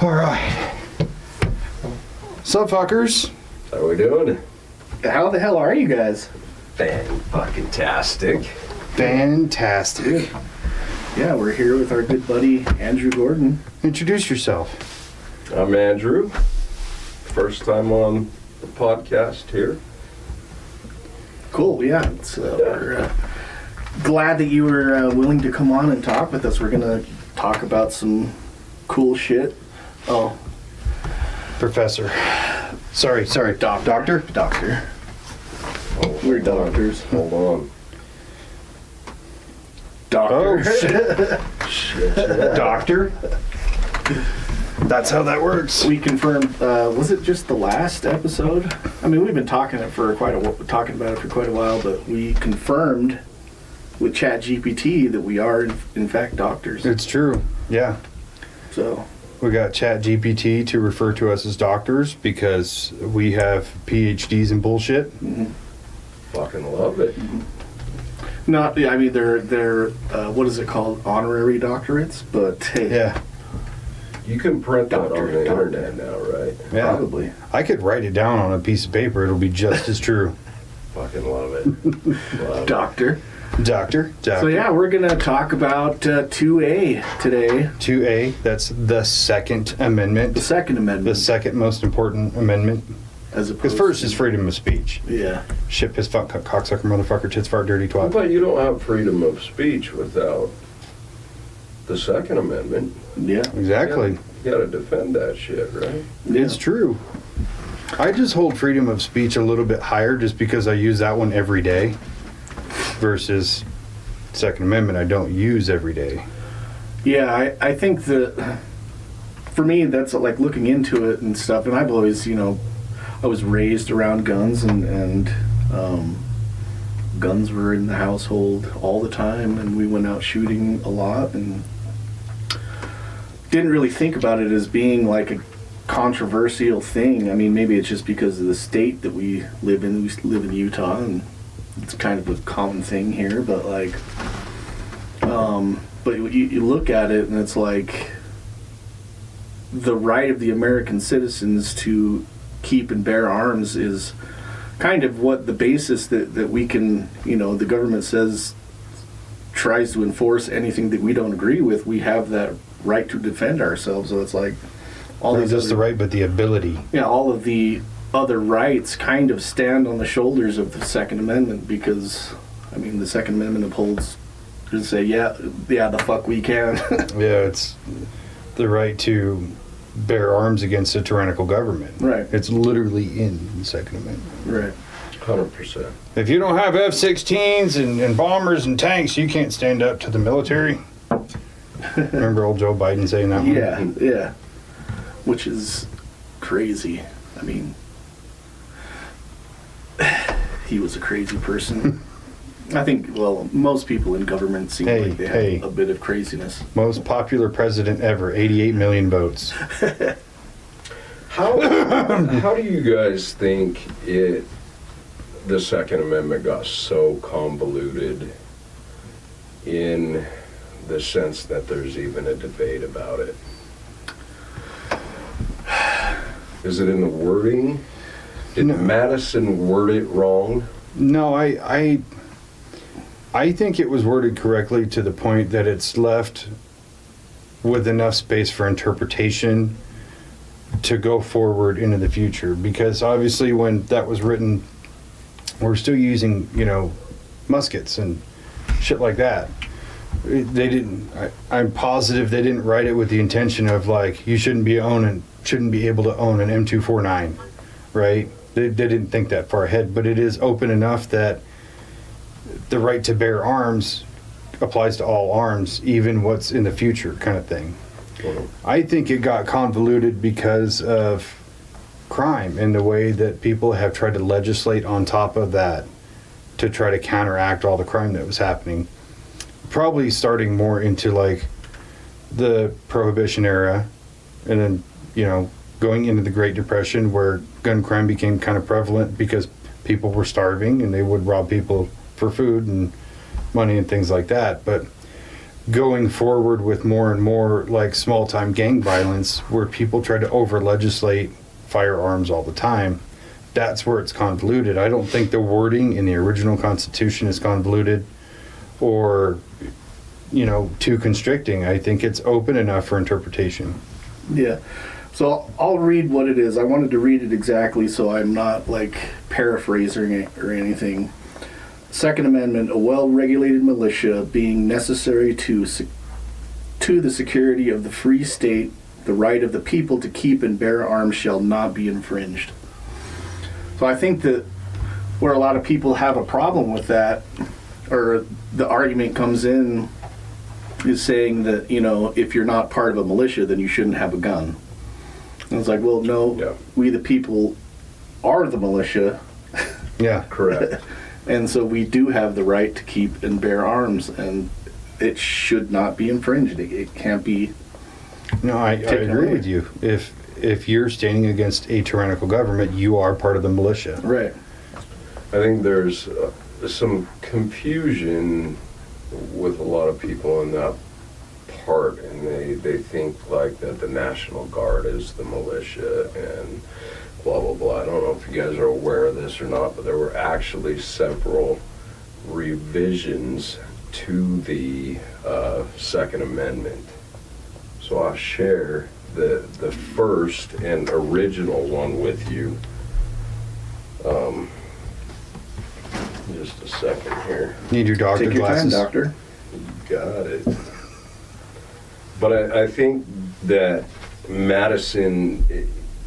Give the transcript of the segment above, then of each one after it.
All right. Sup, fuckers? How we doing? How the hell are you guys? Fan-fucking-tastic. Fantastic. Yeah, we're here with our good buddy Andrew Gordon. Introduce yourself. I'm Andrew. First time on the podcast here. Cool, yeah. We're glad that you were willing to come on and talk with us. We're going to talk about some cool shit. Oh. Professor. Sorry. Doctor? Doctor. Oh, We're doctors. Hold on. Doctor. Oh, shit. Shit, yeah. Doctor? That's how that works. We confirmed, was it just the last episode? I mean, we've been talking about it for quite a while, but we confirmed with ChatGPT that we are, in fact, doctors. It's true. Yeah. So... We got ChatGPT to refer to us as doctors because we have PhDs in bullshit. Mm-hmm. Fucking love it. Not, I mean, they're what is it called? Honorary doctorates, but hey. Yeah. You can print that on the Doctor. internet now, right? Yeah. Probably. I could write it down on a piece of paper. It'll be just as true. Fucking love it. Love it. Doctor. Doctor. So yeah, we're gonna talk about 2A today. 2A, that's the Second Amendment. The Second Amendment. The second most important amendment. As Because opposed first to, is freedom of speech. Yeah. Shit, piss, fuck, cocksucker, motherfucker, tits, fart, dirty twat. But you don't have freedom of speech without the Second Amendment. Yeah. Exactly. You gotta defend that shit, right? It's true. I just hold freedom of speech a little bit higher just because I use that one every day versus Second Amendment I don't use every day. Yeah, I think that for me that's like looking into it and stuff, and I've always, I was raised around guns and guns were in the household all the time, and we went out shooting a lot and didn't really think about it as being like a controversial thing. I mean, maybe it's just because of the state that we live in. We live in Utah, and it's kind of a common thing here, but like, but you look at it and it's like the right of the American citizens to keep and bear arms is kind of what the basis that we can, the government says tries to enforce anything that we don't agree with. We have that right to defend ourselves. So it's like all Not just the right, but the ability. Yeah, all of the other rights kind of stand on the shoulders of the Second Amendment because, I mean, the Second Amendment upholds to say, yeah, the fuck we can. Yeah, it's the right to bear arms against a tyrannical government. Right. It's literally in the Second Amendment. Right. 100%. If you don't have F-16s and bombers and tanks, you can't stand up to the military. Remember old Joe Biden saying that one? Yeah. Which is crazy. I mean, he was a crazy person. I think, well, most people in government seem like they have a bit of craziness. Most popular president ever, 88 million votes. How do you guys think the Second Amendment got so convoluted in the sense that there's even a debate about it? Is it in the wording? Did Madison word it wrong? No, I think it was worded correctly to the point that it's left with enough space for interpretation to go forward into the future. Because obviously when that was written, we're still using, muskets and shit like that. They didn't, I'm positive they didn't write it with the intention of like, you shouldn't be able to own an M249, right? They didn't think that far ahead, but it is open enough that the right to bear arms applies to all arms, even what's in the future kind of thing. I think it got convoluted because of crime and the way that people have tried to legislate on top of that to try to counteract all the crime that was happening. Probably starting more into like the Prohibition era and then, going into the Great Depression where gun crime became kind of prevalent because people were starving and they would rob people for food and money and things like that. But going forward with more and more like small-time gang violence where people try to over-legislate firearms all the time, that's where it's convoluted. I don't think the wording in the original Constitution is convoluted or, too constricting. I think it's open enough for interpretation. Yeah. So I'll read what it is. I wanted to read it exactly so I'm not like paraphrasing it or anything. Second Amendment, a well-regulated militia being necessary to the security of the free state, the right of the people to keep and bear arms shall not be infringed. So I think that where a lot of people have a problem with that, or the argument comes in, is saying that, if you're not part of a militia, then you shouldn't have a gun. And it's like, well, no, Yeah. we the people are the militia. Yeah. Correct. And so we do have the right to keep and bear arms, and it should not be infringed. It can't be. No, I Taken agree away. with you. If you're standing against a tyrannical government, you are part of the militia. Right. I think there's some confusion with a lot of people in that part, and they think like that the National Guard is the militia and blah blah blah. I don't know if you guys are aware of this or not, but there were actually several revisions to the Second Amendment. So I'll share the first and original one with you. Just a second here. Need your doctor Take your time, glasses. doctor. Got it. But I think that Madison,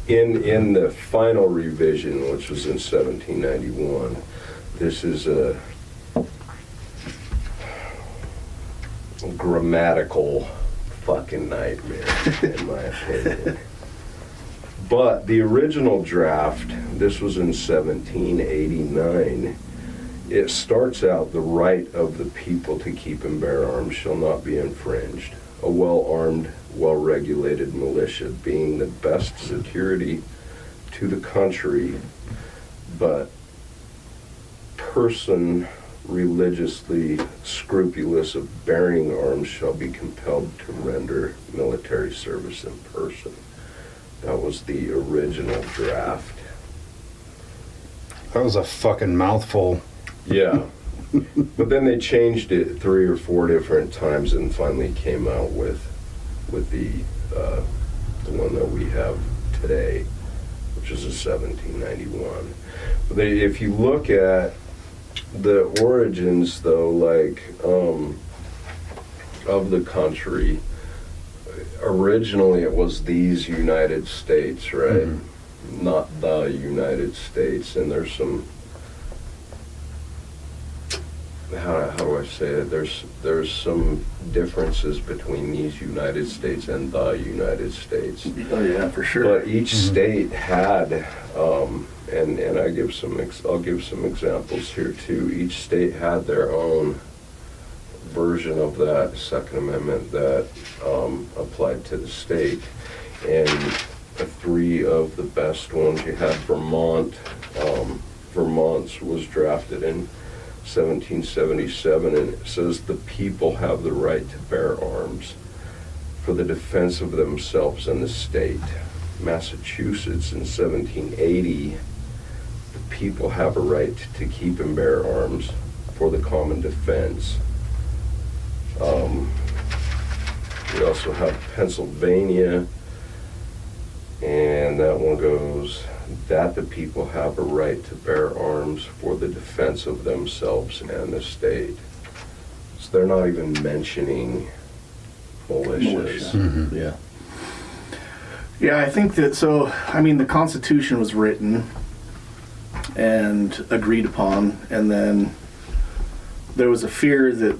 in the final revision, which was in 1791, this is a grammatical fucking nightmare, in my opinion. But the original draft, this was in 1789, it starts out, the right of the people to keep and bear arms shall not be infringed. A well-armed, well-regulated militia being the best security to the country, but person religiously scrupulous of bearing arms shall be compelled to render military service in person. That was the original draft. That was a fucking mouthful. Yeah. But then they changed it 3 or 4 different times and finally came out with the one that we have today, which is a 1791. But if you look at the origins, though, like of the country, originally it was these United States, right? Mm-hmm. Not the United States, and there's some. How do I say it? There's some differences between these United States and the United States. Oh yeah, for sure. But each state had, and I'll give some examples here too. Each state had their own version of that Second Amendment that applied to the state. And 3 of the best ones, you had Vermont. Vermont's was drafted in 1777, and it says the people have the right to bear arms for the defense of themselves and the state. Massachusetts in 1780, the people have a right to keep and bear arms for the common defense. We also have Pennsylvania, and that one goes that the people have a right to bear arms for the defense of themselves and the state. So they're not even mentioning militias. Mm-hmm. Yeah. Yeah, I think that, so, I mean, the Constitution was written and agreed upon, and then there was a fear that,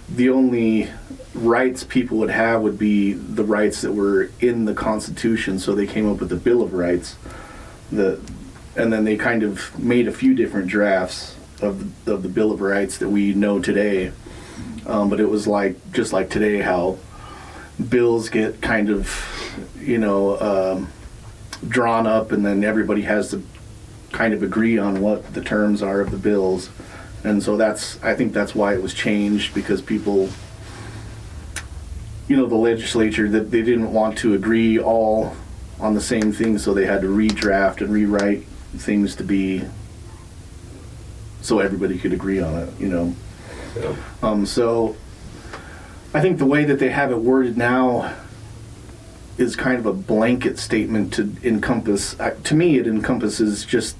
the only rights people would have would be the rights that were in the Constitution, so they came up with the Bill of Rights. And then they kind of made a few different drafts of the Bill of Rights that we know today. But it was just like today, how bills get kind of, drawn up, and then everybody has to kind of agree on what the terms are of the bills. And so I think that's why it was changed, because people the legislature, that they didn't want to agree all on the same thing, so they had to redraft and rewrite things to be so everybody could agree on it, Yeah. So I think the way that they have it worded now is kind of a blanket statement to encompass, to me it encompasses just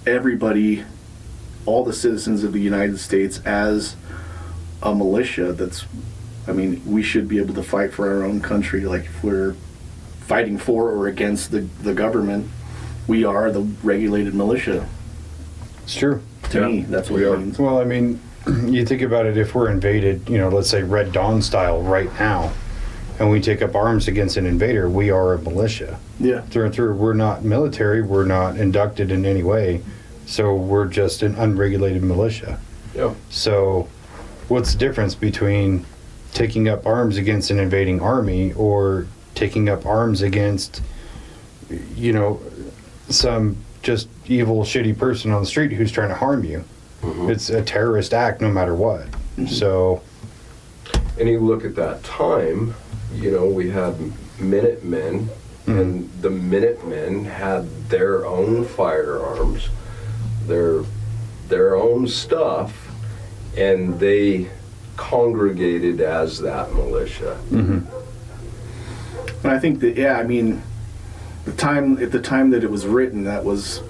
everybody, all the citizens of the United States as a militia. We should be able to fight for our own country. Like, if we're fighting for or against the government, we are the regulated militia. It's true. To Yeah, me, that's what we it are. means. Well, I mean, you think about it, if we're invaded, let's say Red Dawn style right now, and we take up arms against an invader, we are a militia. Yeah. Through and through. We're not military, we're not inducted in any way, so we're just an unregulated militia. Yeah. So what's the difference between taking up arms against an invading army or taking up arms against, some just evil, shitty person on the street who's trying to harm you? Mhm. It's a terrorist act no matter what. So, And you look at that time, we had Minutemen, and the Minutemen had their own firearms, their own stuff, and they congregated as that militia. And I think that, at the time that it was written, that was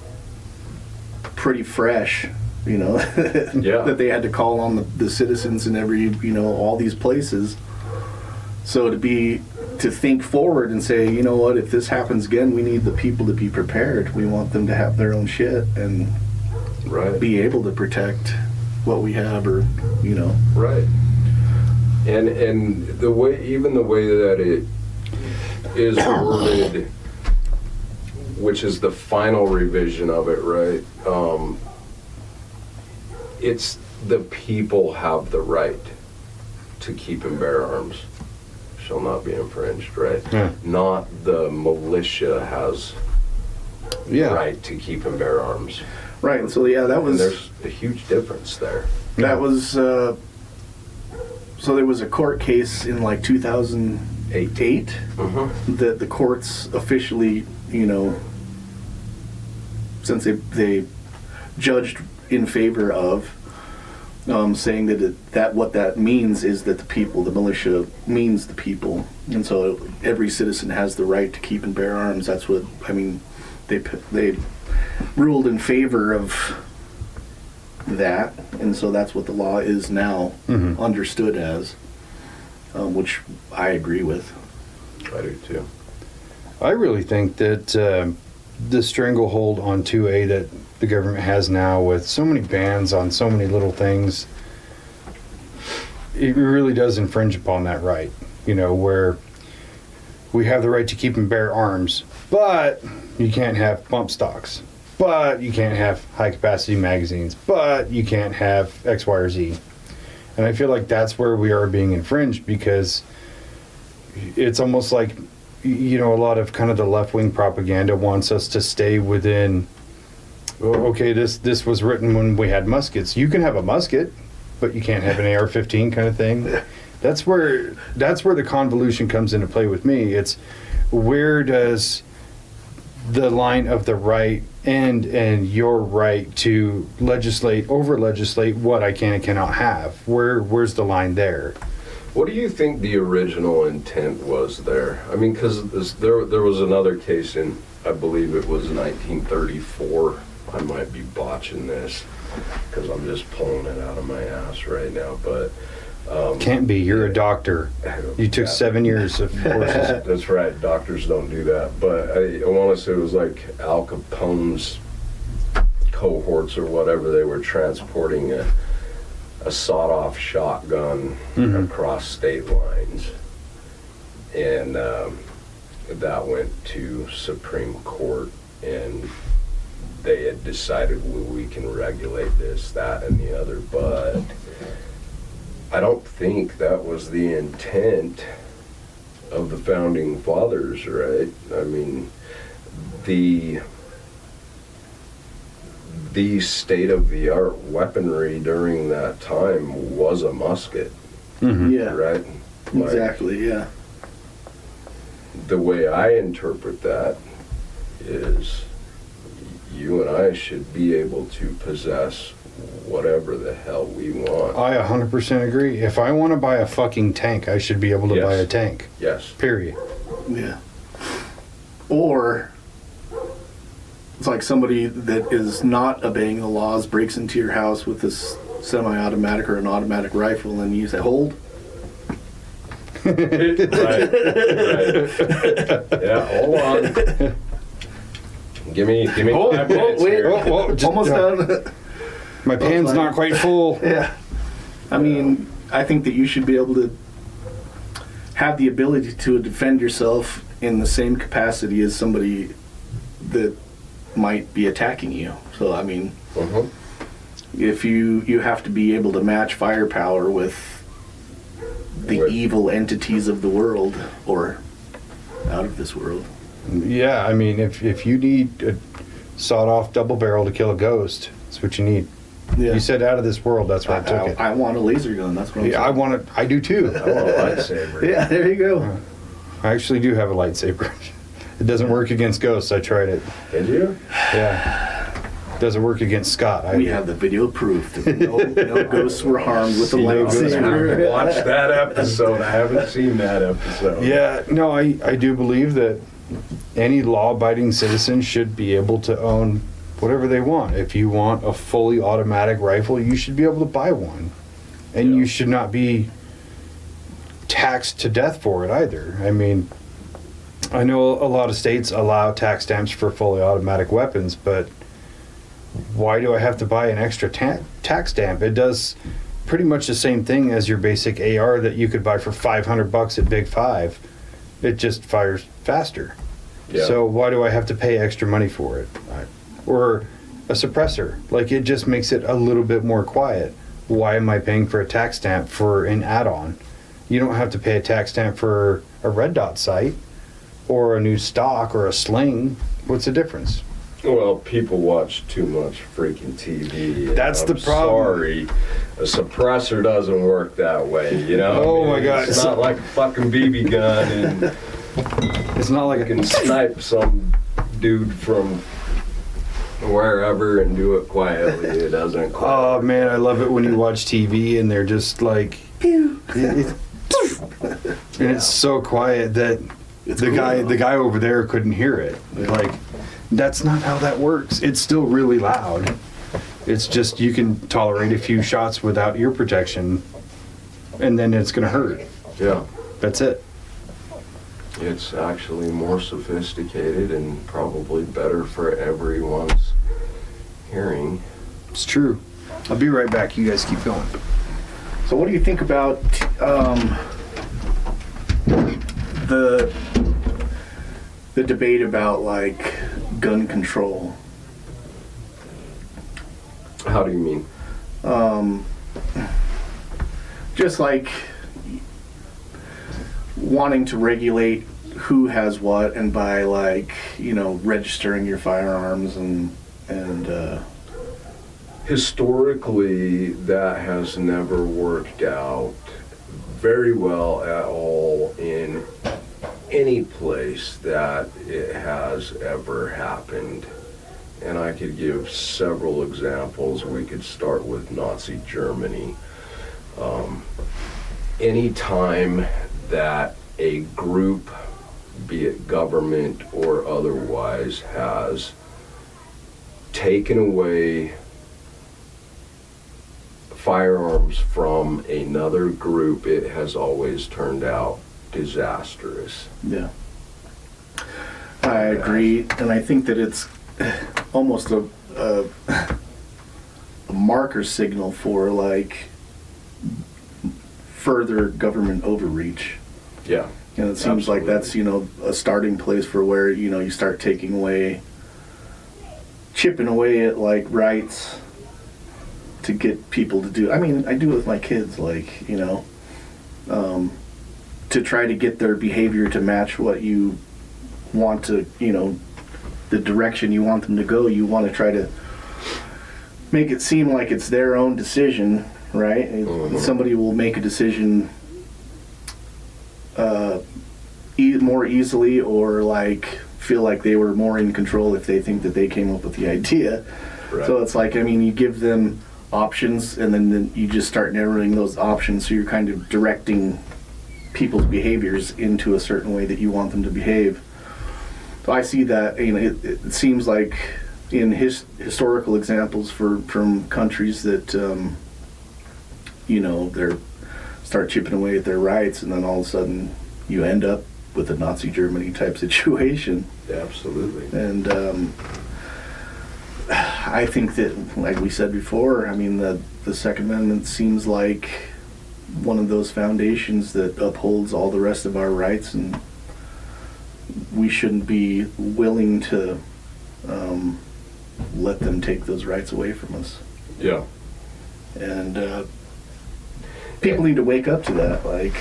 pretty fresh, Yeah. that they had to call on the citizens in every, all these places. So to think forward and say, if this happens again, we need the people to be prepared. We want them to have their own shit and Right. be able to protect what we have, or, Right. And the way that it is worded, which is the final revision of it, right? It's the people have the right to keep and bear arms, shall not be infringed, right? Yeah. Not the militia has the yeah. right to keep and bear arms. right. And so, that And was, there's a huge difference there. that was, so there was a court case in like 2008 Mm-hmm. that the courts officially, since they judged in favor of, saying that what that means is that the militia means the people, and so every citizen has the right to keep and bear arms. That's what they ruled in favor of that, and so that's what the law is now understood as, which I agree with. I do too. I really think that the stranglehold on 2A that the government has now, with so many bans on so many little things, it really does infringe upon that right. Where we have the right to keep and bear arms, but you can't have bump stocks, but you can't have high capacity magazines, but you can't have X, Y, or Z. And I feel like that's where we are being infringed, because it's almost like, a lot of kind of the left-wing propaganda wants us to stay within, okay, this was written when we had muskets. You can have a musket, but you can't have an AR-15 kind of thing. That's where the convolution comes into play with me. It's, where does the line of the right end and your right to over-legislate what I can and cannot have? Where's the line there? What do you think the original intent was there? I mean, because there was another case in, I believe it was 1934. I might be botching this because I'm just pulling it out of my ass right now, but... Can't be. You're a doctor. You took Yeah. 7 years of courses. That's right. Doctors don't do that. But I want to say it was like Al Capone's cohorts or whatever. They were transporting a sawed-off shotgun across state lines, and that went to Supreme Court, and they had decided, well, we can regulate this, that, and the other, but I don't think that was the intent of the founding fathers, right? I mean, the state-of-the-art weaponry during that time was a musket, Yeah. right? Exactly, yeah. The way I interpret that is you and I should be able to possess whatever the hell we want. I 100% agree. If I want to buy a fucking tank, I should be able to Yes. buy a tank. Yes. Period. Yeah. Or it's like somebody that is not obeying the laws breaks into your house with this semi-automatic or an automatic rifle, and you say, "Hold." Right. Yeah, hold on. Give me 5 minutes wait. here. Almost done. My pan's not quite full. Yeah. I mean, I think that you should be able to have the ability to defend yourself in the same capacity as somebody that might be attacking you. So, I mean, if you have to be able to match firepower with the evil entities of the world or out of this world. Yeah, I mean, if you need a sawed-off double barrel to kill a ghost, that's what you need. Yeah. You said out of this world, that's where I took it. I want a laser gun. That's what I'm Yeah, saying. I do too. I want a lightsaber. Yeah, there you go. I actually do have a lightsaber. It doesn't work against ghosts. I tried it. Did you? Yeah. It doesn't work against Scott. We have the video proof that no ghosts were harmed with the No ghosts were lightsaber. Watch that episode. I haven't seen that episode. Yeah, no, I do believe that any law-abiding citizen should be able to own whatever they want. If you want a fully automatic rifle, you should be able to buy one. And Yeah. you should not be taxed to death for it either. I mean, I know a lot of states allow tax stamps for fully automatic weapons, but why do I have to buy an extra tax stamp? It does pretty much the same thing as your basic AR that you could buy for $500 at Big Five. It just fires faster. Yeah. So why do I have to pay extra money for it? Or a suppressor. Like, it just makes it a little bit more quiet. Why am I paying for a tax stamp for an add-on? You don't have to pay a tax stamp for a red dot sight or a new stock or a sling. What's the difference? Well, people watch too much freaking TV. That's the I'm problem. Sorry, a suppressor doesn't work that way. You know. Oh my God. It's not like a fucking BB gun and It's not like you can snipe some dude from wherever and do it quietly. It doesn't. Oh man, I love it when you watch TV and they're just like, and it's so quiet that the guy over there couldn't hear it. Like, that's not how that works. It's still really loud. It's just you can tolerate a few shots without ear protection, and then it's gonna hurt. Yeah. That's it. It's actually more sophisticated and probably better for everyone's hearing. It's true. I'll be right back. You guys keep going. So what do you think about the debate about like gun control? How do you mean? Just like wanting to regulate who has what, and by like, you know, registering your firearms and Historically, that has never worked out very well at all in any place that it has ever happened. And I could give several examples. We could start with Nazi Germany. Any time that a group, be it government or otherwise, has taken away firearms from another group, it has always turned out disastrous. yeah. I agree, and I think that it's almost a marker signal for like further government overreach. Yeah. And it seems like Absolutely. that's, you know, a starting place for where, you know, you start taking away, chipping away at like rights to get people to do. I mean, I do it with my kids, like, you know, to try to get their behavior to match what you want to, you know, the direction you want them to go. You want to try to make it seem like it's their own decision, right? Mhm. Somebody will make a decision more easily, or like feel like they were more in control if they think that they came up with the idea. Right. So it's like, I mean, you give them options, and then you just start narrowing those options, so you're kind of directing people's behaviors into a certain way that you want them to behave. So I see that, you know, it seems like in historical examples from countries that, you know, they're start chipping away at their rights, and then all of a sudden you end up with a Nazi Germany type situation. Yeah, absolutely. And I think that, like we said before, I mean, the Second Amendment seems like one of those foundations that upholds all the rest of our rights, and we shouldn't be willing to let them take those rights away from us. Yeah. And people need to wake up to that. Like,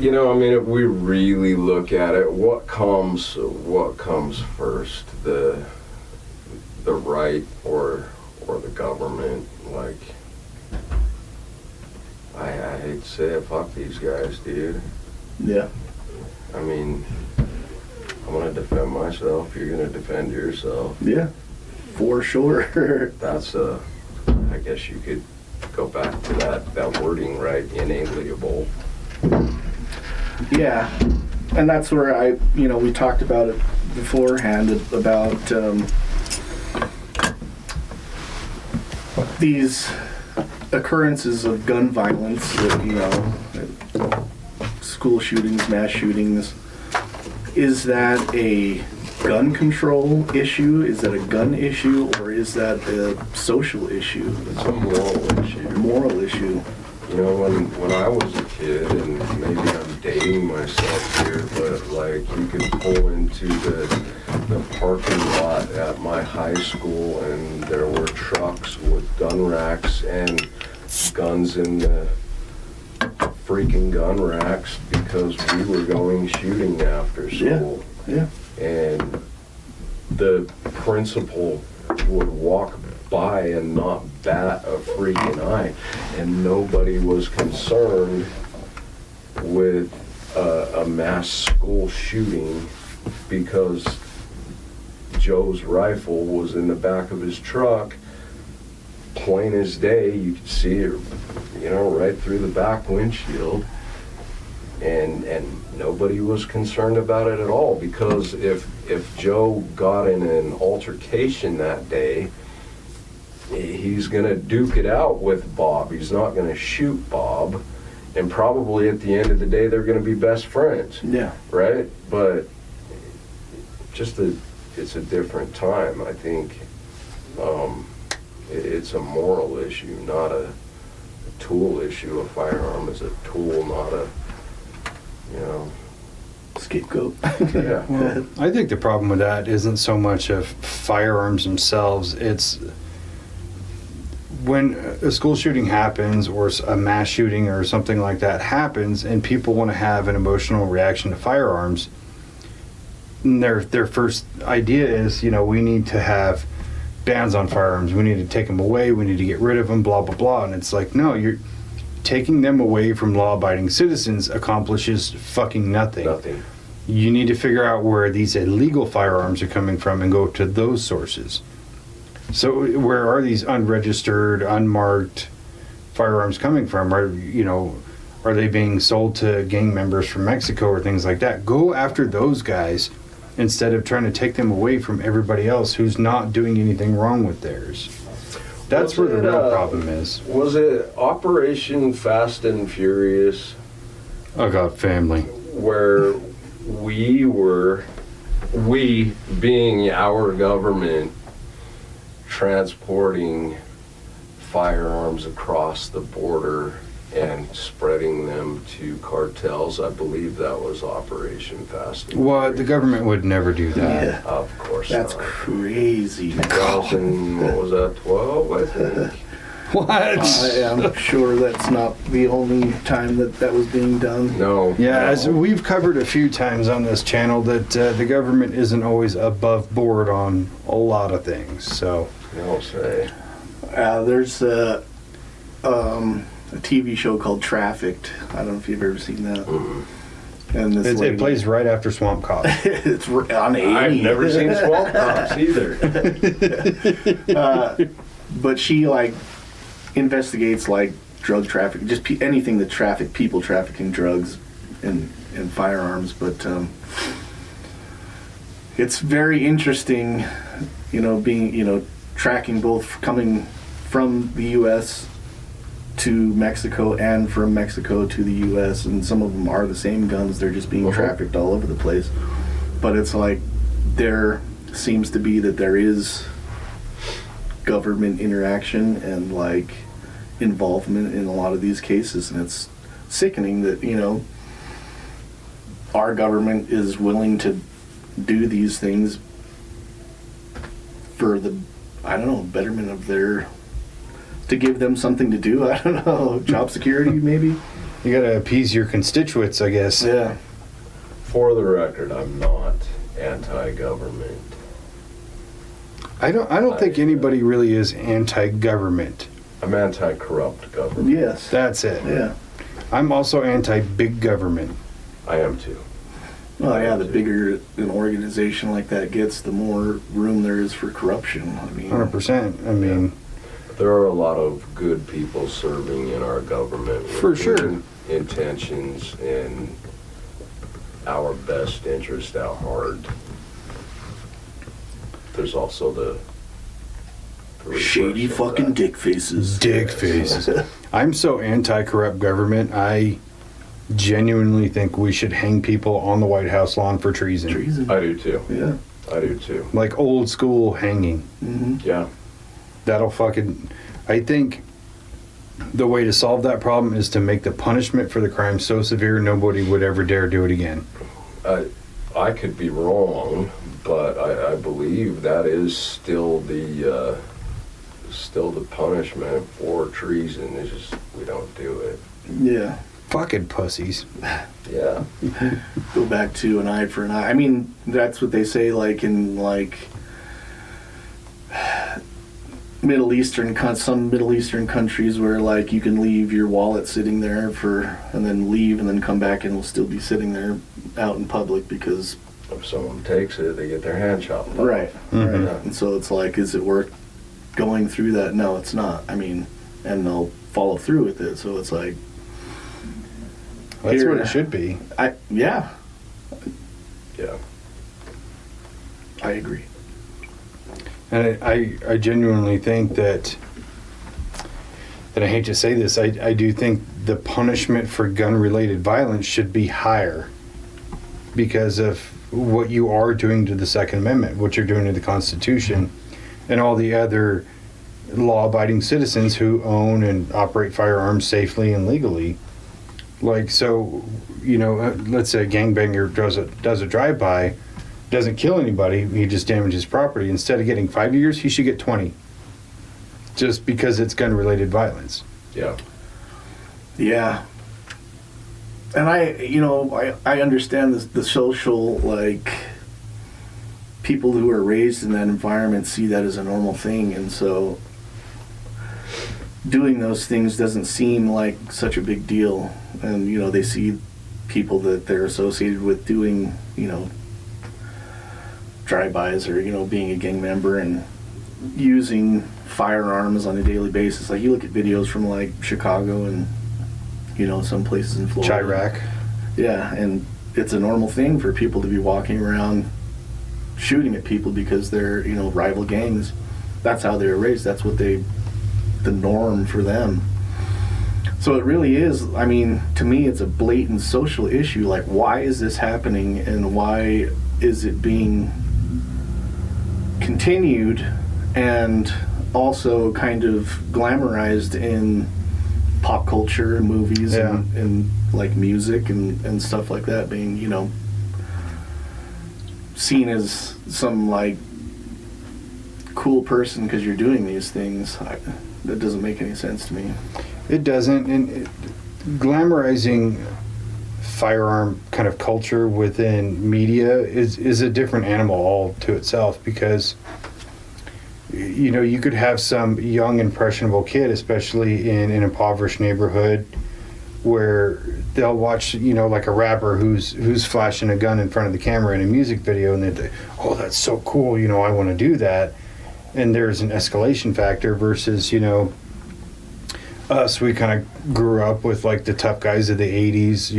You know, I mean, if we really look at it, what comes first, the right or the government? Like, I hate to say it, fuck these guys, dude. yeah, I mean, I'm gonna defend myself. You're gonna defend yourself. yeah, for sure. That's I guess you could go back to that wording, right? Inalienable. Yeah, and that's where we talked about it beforehand about these occurrences of gun violence, that, you know, school shootings, mass shootings. Is that a gun control issue? Is that a gun issue, or is that a social issue? It's a moral issue. Moral issue. You know, when I was a kid, and maybe I'm dating myself here, but like you could pull into the parking lot at my high school, and there were trucks with gun racks and guns in the freaking gun racks because we were going shooting after school. Yeah. And the principal would walk by and not bat a freaking eye, and nobody was concerned with a mass school shooting because Joe's rifle was in the back of his truck, plain as day. You could see it, you know, right through the back windshield, and nobody was concerned about it at all, because if Joe got in an altercation that day, he's going to duke it out with Bob. He's not going to shoot Bob. And probably at the end of the day, they're going to be best friends. Yeah. Right? But it's a different time. I think it's a moral issue, not a tool issue. A firearm is a tool, not a, you know. Scapegoat. Yeah. Well, I think the problem with that isn't so much of firearms themselves. It's when a school shooting happens, or a mass shooting or something like that happens, and people want to have an emotional reaction to firearms, and their first idea is, you know, we need to have bans on firearms. We need to take them away. We need to get rid of them, blah, blah, blah. And it's like, no, you're taking them away from law-abiding citizens accomplishes fucking nothing. Nothing. You need to figure out where these illegal firearms are coming from and go to those sources. So where are these unregistered, unmarked firearms coming from? Are they being sold to gang members from Mexico or things like that? Go after those guys instead of trying to take them away from everybody else who's not doing anything wrong with theirs. That's where the real problem is. Was it Operation Fast and Furious? Oh God, family. Where we being our government, transporting firearms across the border and spreading them to cartels. I believe that was Operation Fast and Well, Furious. the government would never do that. Yeah. Of course That's not. crazy. 2000, what was that, 12, I think? What? I am sure that's not the only time that was being done. No. Yeah, no. as we've covered a few times on this channel, that the government isn't always above board on a lot of things. So Don't say. There's a TV show called Trafficked. I don't know if you've ever seen that. Mhm. And this It lady, plays right after Swamp Cop. it's on 80. I've never seen Swamp Cops either. But she like investigates like drug trafficking, just anything that people trafficking drugs and firearms. But it's very interesting, tracking both coming from the U.S. to Mexico and from Mexico to the U.S. and some of them are the same guns. They're just being trafficked all over the place. But it's like there seems to be that there is government interaction and like involvement in a lot of these cases, and it's sickening that our government is willing to do these things for the betterment of to give them something to do. I don't know, job security maybe. You gotta appease your constituents, I guess. Yeah. For the record, I'm not anti-government. I don't think anybody really is anti-government. I'm anti-corrupt government. Yes. That's it. Yeah. I'm also anti-big government. I am too. Well, yeah, the bigger an organization like that gets, the more room there is for corruption. I mean, 100%. I mean, There are a lot of good people serving in our government with For sure. good intentions and our best interest at heart. There's also the shady reverse of fucking that. dick faces. dick faces. I'm so anti-corrupt government, I genuinely think we should hang people on the White House lawn for treason. Treason. I do too. Yeah. I do too. Like old school hanging. Mm-hmm. Yeah. That'll fucking... I think the way to solve that problem is to make the punishment for the crime so severe nobody would ever dare do it again. I could be wrong, but I believe that is still the punishment for treason. It's just we don't do it. Yeah. Fucking pussies. Yeah. Go back to an eye for an eye. I mean, that's what they say, like in some Middle Eastern countries where like you can leave your wallet sitting there and then leave and then come back and it'll still be sitting there out in public because If someone takes it, they get their hand chopped off. right. Yeah. And so it's like, is it worth going through that? No, it's not. I mean, and they'll follow through with it. So it's like, That's Here. what it should be. yeah, Yeah. I agree. And I genuinely think that I hate to say this, I do think the punishment for gun-related violence should be higher because of what you are doing to the Second Amendment, what you're doing to the Constitution, and all the other law-abiding citizens who own and operate firearms safely and legally. Like, so, let's say a gangbanger does a drive-by, doesn't kill anybody, he just damages property. Instead of getting 5 years, he should get 20. Just because it's gun-related violence. Yeah. Yeah. And I understand the social, like, people who are raised in that environment see that as a normal thing, and so doing those things doesn't seem like such a big deal. And, they see people that they're associated with doing, drive-bys or, being a gang member and using firearms on a daily basis. Like, you look at videos from, like, Chicago and, some places in Florida. Chirac. Yeah, and it's a normal thing for people to be walking around shooting at people because they're, rival gangs. That's how they were raised. That's what the norm for them. So it really is, I mean, to me, it's a blatant social issue. Like, why is this happening and why is it being continued and also kind of glamorized in pop culture and movies and like music and stuff like that, being, seen as some like cool person because you're doing these things. That doesn't make any sense to me. It doesn't. And glamorizing firearm kind of culture within media is a different animal all to itself because, you could have some young, impressionable kid, especially in an impoverished neighborhood, where they'll watch, like a rapper who's flashing a gun in front of the camera in a music video, and they think, oh, that's so cool, I want to do that. And there's an escalation factor versus, us, we kind of grew up with like the tough guys of the 80s,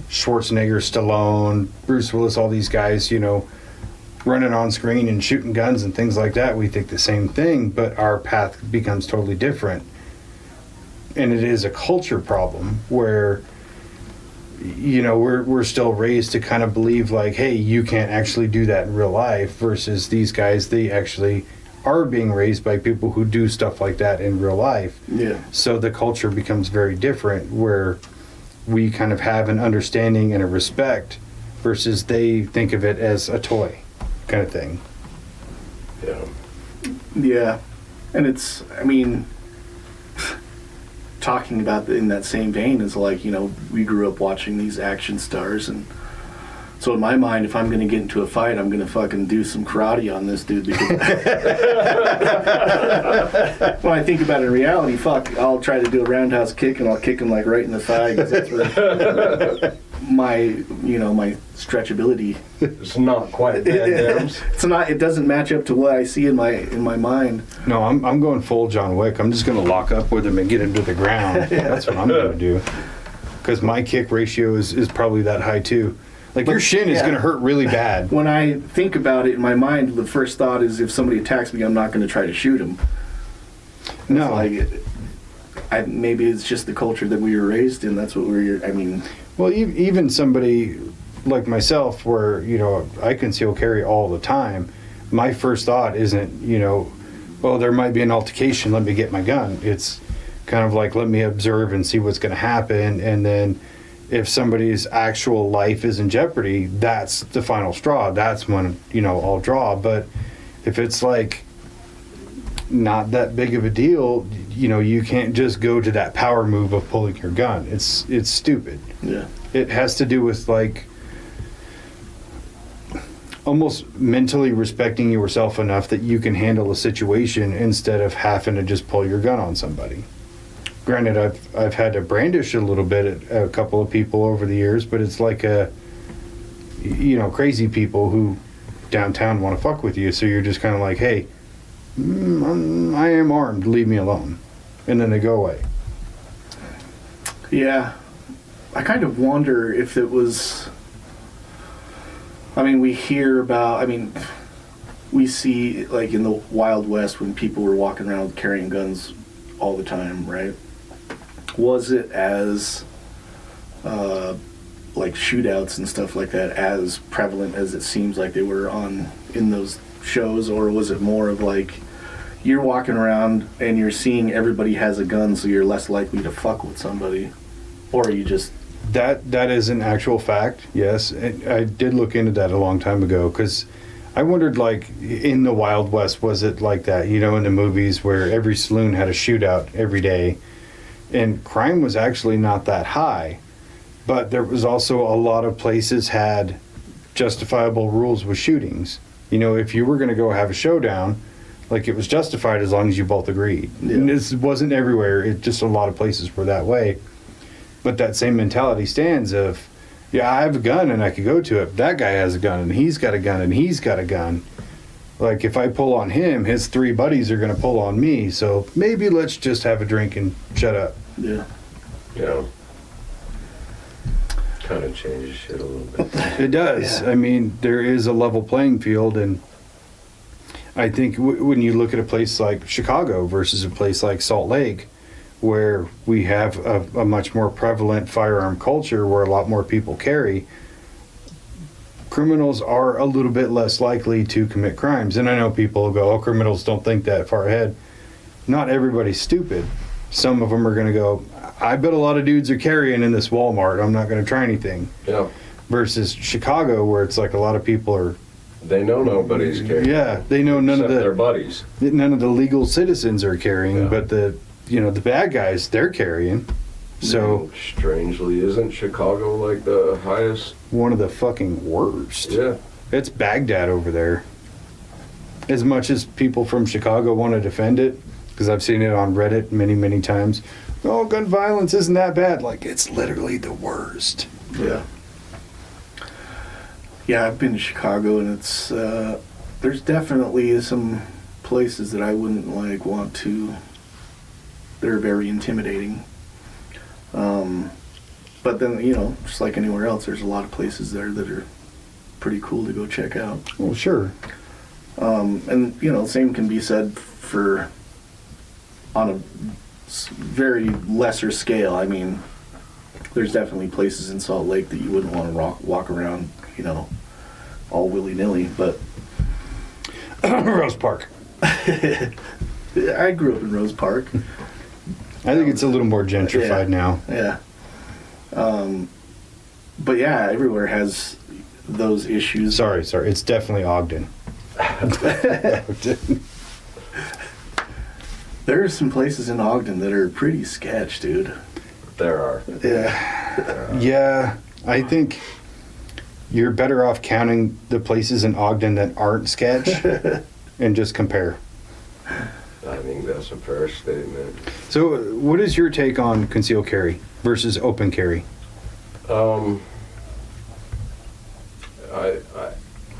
Schwarzenegger, Stallone, Bruce Willis, all these guys, running on screen and shooting guns and things like that. We think the same thing, but our path becomes totally different. And it is a culture problem where, we're still raised to kind of believe like, hey, you can't actually do that in real life, versus these guys, they actually are being raised by people who do stuff like that in real life. Yeah. So the culture becomes very different, where we kind of have an understanding and a respect versus they think of it as a toy kind of thing. Yeah. Yeah. And it's, talking about in that same vein is like, we grew up watching these action stars, and so in my mind, if I'm going to get into a fight, I'm going to fucking do some karate on this dude. Because when I think about it in reality, I'll try to do a roundhouse kick and I'll kick him like right in the thigh, because that's where my stretchability. It's not quite that. It's not. It doesn't match up to what I see in my mind. No, I'm going full John Wick. I'm just going to lock up with him and get him to the ground. That's what I'm going to do. Because my kick ratio is probably that high too. Like, your shin is going to hurt really bad. When I think about it in my mind, the first thought is if somebody attacks me, I'm not going to try to shoot him. No. Maybe it's just the culture that we were raised in. That's what Well, even somebody like myself, where, I conceal carry all the time, my first thought isn't, there might be an altercation, let me get my gun. It's kind of like, let me observe and see what's going to happen, and then if somebody's actual life is in jeopardy, that's the final straw. That's when, I'll draw. But if it's like not that big of a deal, you can't just go to that power move of pulling your gun. It's stupid. Yeah. It has to do with like almost mentally respecting yourself enough that you can handle a situation instead of having to just pull your gun on somebody. Granted, I've had to brandish a little bit at a couple of people over the years, but it's like crazy people who downtown want to fuck with you. So you're just kind of like, hey, I am armed, leave me alone. And then they go away. Yeah. I kind of wonder if it was, we hear about, we see like in the Wild West when people were walking around carrying guns all the time, right? Was it as like shootouts and stuff like that as prevalent as it seems like they were in those shows, or was it more of like you're walking around and you're seeing everybody has a gun, so you're less likely to fuck with somebody, or you just that is an actual fact? Yes, I did look into that a long time ago, because I wondered, like, in the Wild West, was it like that, in the movies where every saloon had a shootout every day, and crime was actually not that high, but there was also a lot of places had justifiable rules with shootings. If you were going to go have a showdown, like, it was justified as long as you both agreed. Yeah. And this wasn't everywhere. It just a lot of places were that way. But that same mentality stands of, yeah, I have a gun and I could go to it. That guy has a gun and he's got a gun and he's got a gun. Like, if I pull on him, his three buddies are going to pull on me. So maybe let's just have a drink and shut up. Yeah. Yeah. Kind of changes shit a little bit. It does. Yeah. There is a level playing field, and I think when you look at a place like Chicago versus a place like Salt Lake, where we have a much more prevalent firearm culture where a lot more people carry, criminals are a little bit less likely to commit crimes. And I know people go, oh, criminals don't think that far ahead. Not everybody's stupid. Some of them are going to go, I bet a lot of dudes are carrying in this Walmart. I'm not going to try anything. Yeah. Versus Chicago, where it's like a lot of people are... They know nobody's carrying. Yeah, they know none of their buddies. None of the legal citizens are carrying, but the bad guys, they're carrying. So strangely, isn't Chicago like the highest? One of the fucking worst. Yeah. It's Baghdad over there. As much as people from Chicago want to defend it, because I've seen it on Reddit many, many times. oh, gun violence isn't that bad. Like, it's literally the worst. Yeah. Yeah, I've been to Chicago, and it's there's definitely some places that I wouldn't like want to. They're very intimidating. But then, you know, just like anywhere else, there's a lot of places there that are pretty cool to go check out. Well, sure. And, you know, same can be said for on a very lesser scale. I mean, there's definitely places in Salt Lake that you wouldn't want to walk around, you know, all willy-nilly, but... Rose Park. I grew up in Rose Park. I think it's a little more gentrified now. Yeah. But yeah, everywhere has those issues. Sorry. It's definitely Ogden. There are some places in Ogden that are pretty sketch, dude. There are. Yeah. Yeah, I think you're better off counting the places in Ogden that aren't sketch and just compare. I think that's a fair statement. So, what is your take on concealed carry versus open carry?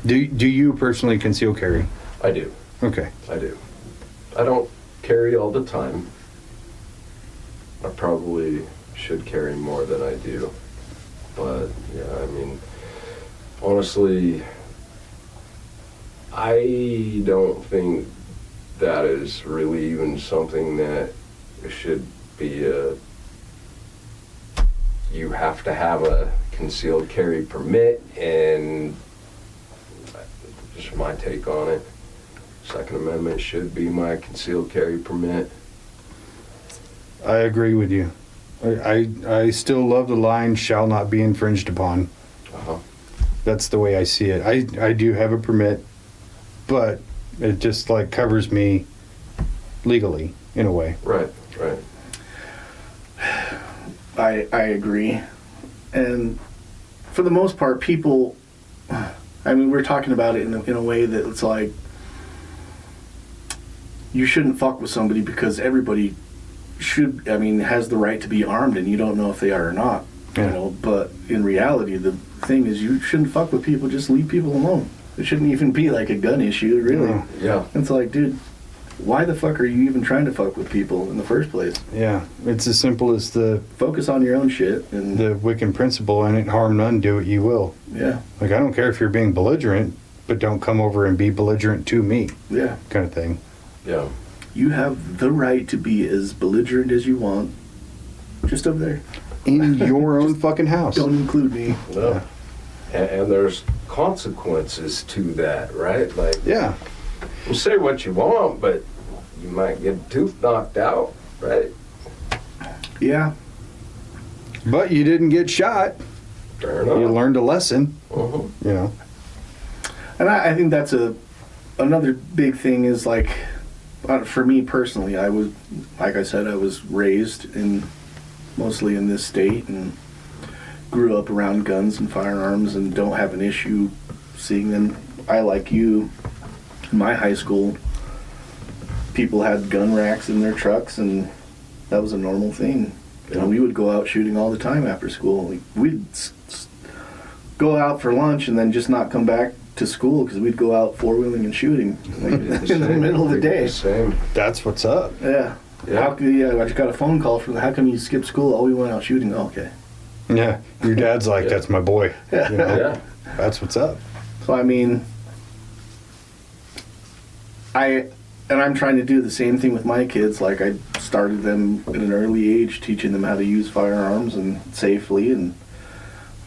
Do you personally conceal carry? I do. Okay. I do. I don't carry all the time. I probably should carry more than I do. But, yeah, I mean, honestly, I don't think that is really even something that should be you have to have a concealed carry permit, and just my take on it. Second Amendment should be my concealed carry permit. I agree with you. I still love the line "shall not be infringed upon." Uh-huh. That's the way I see it. I do have a permit, but it just like covers me legally in a way. Right. I agree. And for the most part, people, I mean, we're talking about it in a way that it's like, you shouldn't fuck with somebody because everybody has the right to be armed, and you don't know if they are or not. Yeah. You know, but in reality, the thing is, you shouldn't fuck with people, just leave people alone. It shouldn't even be like a gun issue, really. No. Yeah. It's like, dude, why the fuck are you even trying to fuck with people in the first place? Yeah, it's as simple as the Focus on your own shit. And Wiccan principle, and it harm none, do what you will. yeah, Like, I don't care if you're being belligerent, but don't come over and be belligerent to me, yeah. kind of thing. Yeah. You have the right to be as belligerent as you want. Just over there. In your own fucking house. Don't include me. No. And there's consequences to that, right? Like, Yeah. you say what you want, but you might get a tooth knocked out, right? Yeah. But you didn't get shot. Fair enough. You learned a lesson, Uh-huh. you know. And I think that's another big thing is like, for me personally, I was, like I said, I was raised mostly in this state and grew up around guns and firearms and don't have an issue seeing them. I, like you, in my high school, people had gun racks in their trucks, and that was a normal thing. Yeah. And we would go out shooting all the time after school. We'd go out for lunch and then just not come back to school because we'd go out four-wheeling and shooting in the middle of the day. Same. That's what's up. Yeah. Yeah. I just got a phone call from, how come you skipped school? Oh, we went out shooting. Oh, okay. Yeah. Your dad's like, Yeah. that's my boy. You know? Yeah. That's what's up. So, I mean, I'm trying to do the same thing with my kids. Like, I started them at an early age, teaching them how to use firearms and safely. And,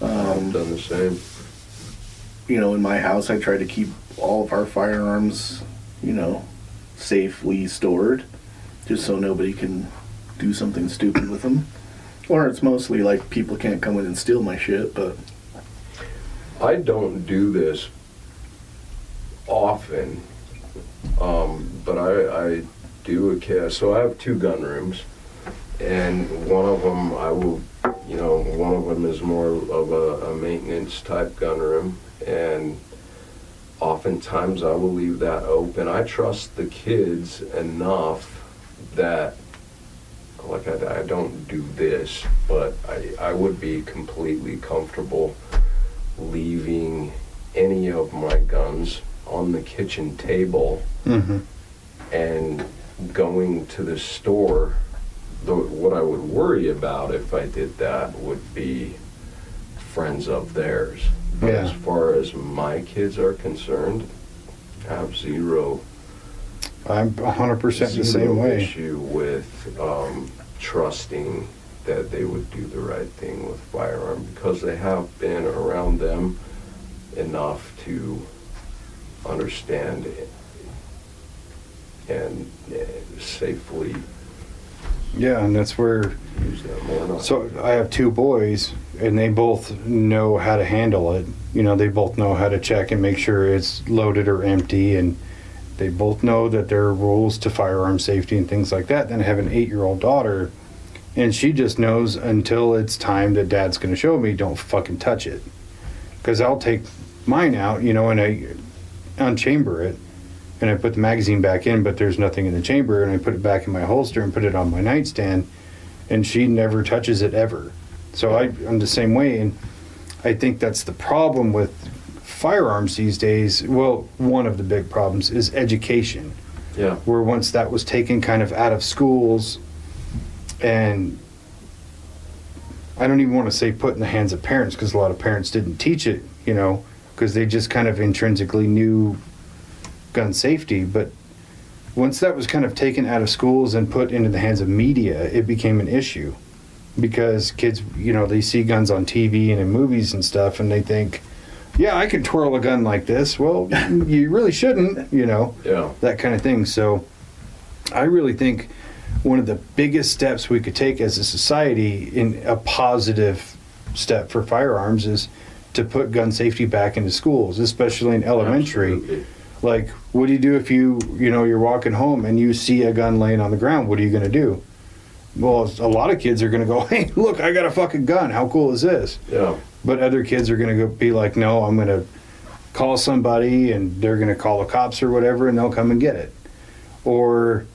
I've done the same. you know, in my house, I try to keep all of our firearms, you know, safely stored, just so nobody can do something stupid with them. Or it's mostly like people can't come in and steal my shit, but... I don't do this often, but I do so I have 2 gun rooms, and one of them one of them is more of a maintenance type gun room, and oftentimes I will leave that open. I trust the kids enough that like I don't do this, but I would be completely comfortable leaving any of my guns on the kitchen table Mm-hmm. and going to the store. What I would worry about if I did that would be friends of theirs. But Yeah. as far as my kids are concerned, I have zero I'm 100% the same way. issue with trusting that they would do the right thing with firearm, because they have been around them enough to understand it and safely Yeah, and that's where. use them or not. So I have two boys, and they both know how to handle it. You know, they both know how to check and make sure it's loaded or empty, and they both know that there are rules to firearm safety and things like that. Then I have an 8-year-old daughter, and she just knows until it's time that Dad's going to show me, don't fucking touch it. Because I'll take mine out, you know, and I unchamber it, and I put the magazine back in, but there's nothing in the chamber, and I put it back in my holster and put it on my nightstand, and she never touches it ever. So I'm the same way, and I think that's the problem with firearms these days. Well, one of the big problems is education, Yeah. where once that was taken kind of out of schools, and I don't even want to say put in the hands of parents, because a lot of parents didn't teach it, you know, because they just kind of intrinsically knew gun safety. But once that was kind of taken out of schools and put into the hands of media, it became an issue, because kids, you know, they see guns on TV and in movies and stuff, and they think, yeah, I can twirl a gun like this. Well, you really shouldn't, you know, Yeah. that kind of thing. So I really think one of the biggest steps we could take as a society in a positive step for firearms is to put gun safety back into schools, especially in elementary. Absolutely. Like, what do you do if you're walking home and you see a gun laying on the ground? What are you going to do? Well, a lot of kids are going to go, hey, look, I got a fucking gun. How cool is this? Yeah. But other kids are going to be like, no, I'm going to call somebody, and they're going to call the cops or whatever, and they'll come and get it. Or,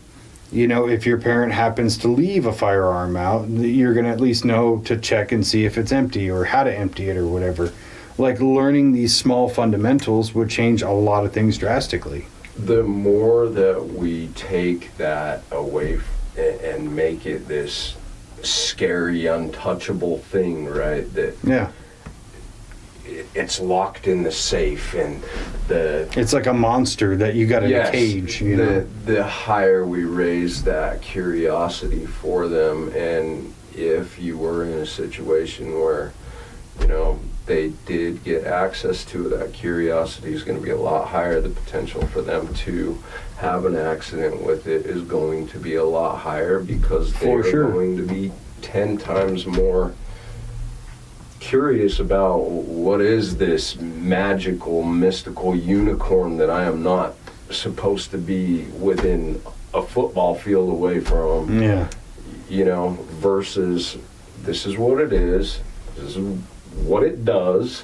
you know, if your parent happens to leave a firearm out, you're going to at least know to check and see if it's empty or how to empty it or whatever. Like, learning these small fundamentals would change a lot of things drastically. The more that we take that away and make it this scary, untouchable thing, right? That Yeah. it's locked in the safe, and It's like a monster that you got in yes, a cage, you know? the higher we raise that curiosity for them. And if you were in a situation where, you know, they did get access to it, that curiosity is going to be a lot higher. The potential for them to have an accident with it is going to be a lot higher, because they're going to be 10 times more curious about what is this magical, mystical unicorn that I am not supposed to be within a football field away from. Yeah. You know, versus this is what it is, this is what it does,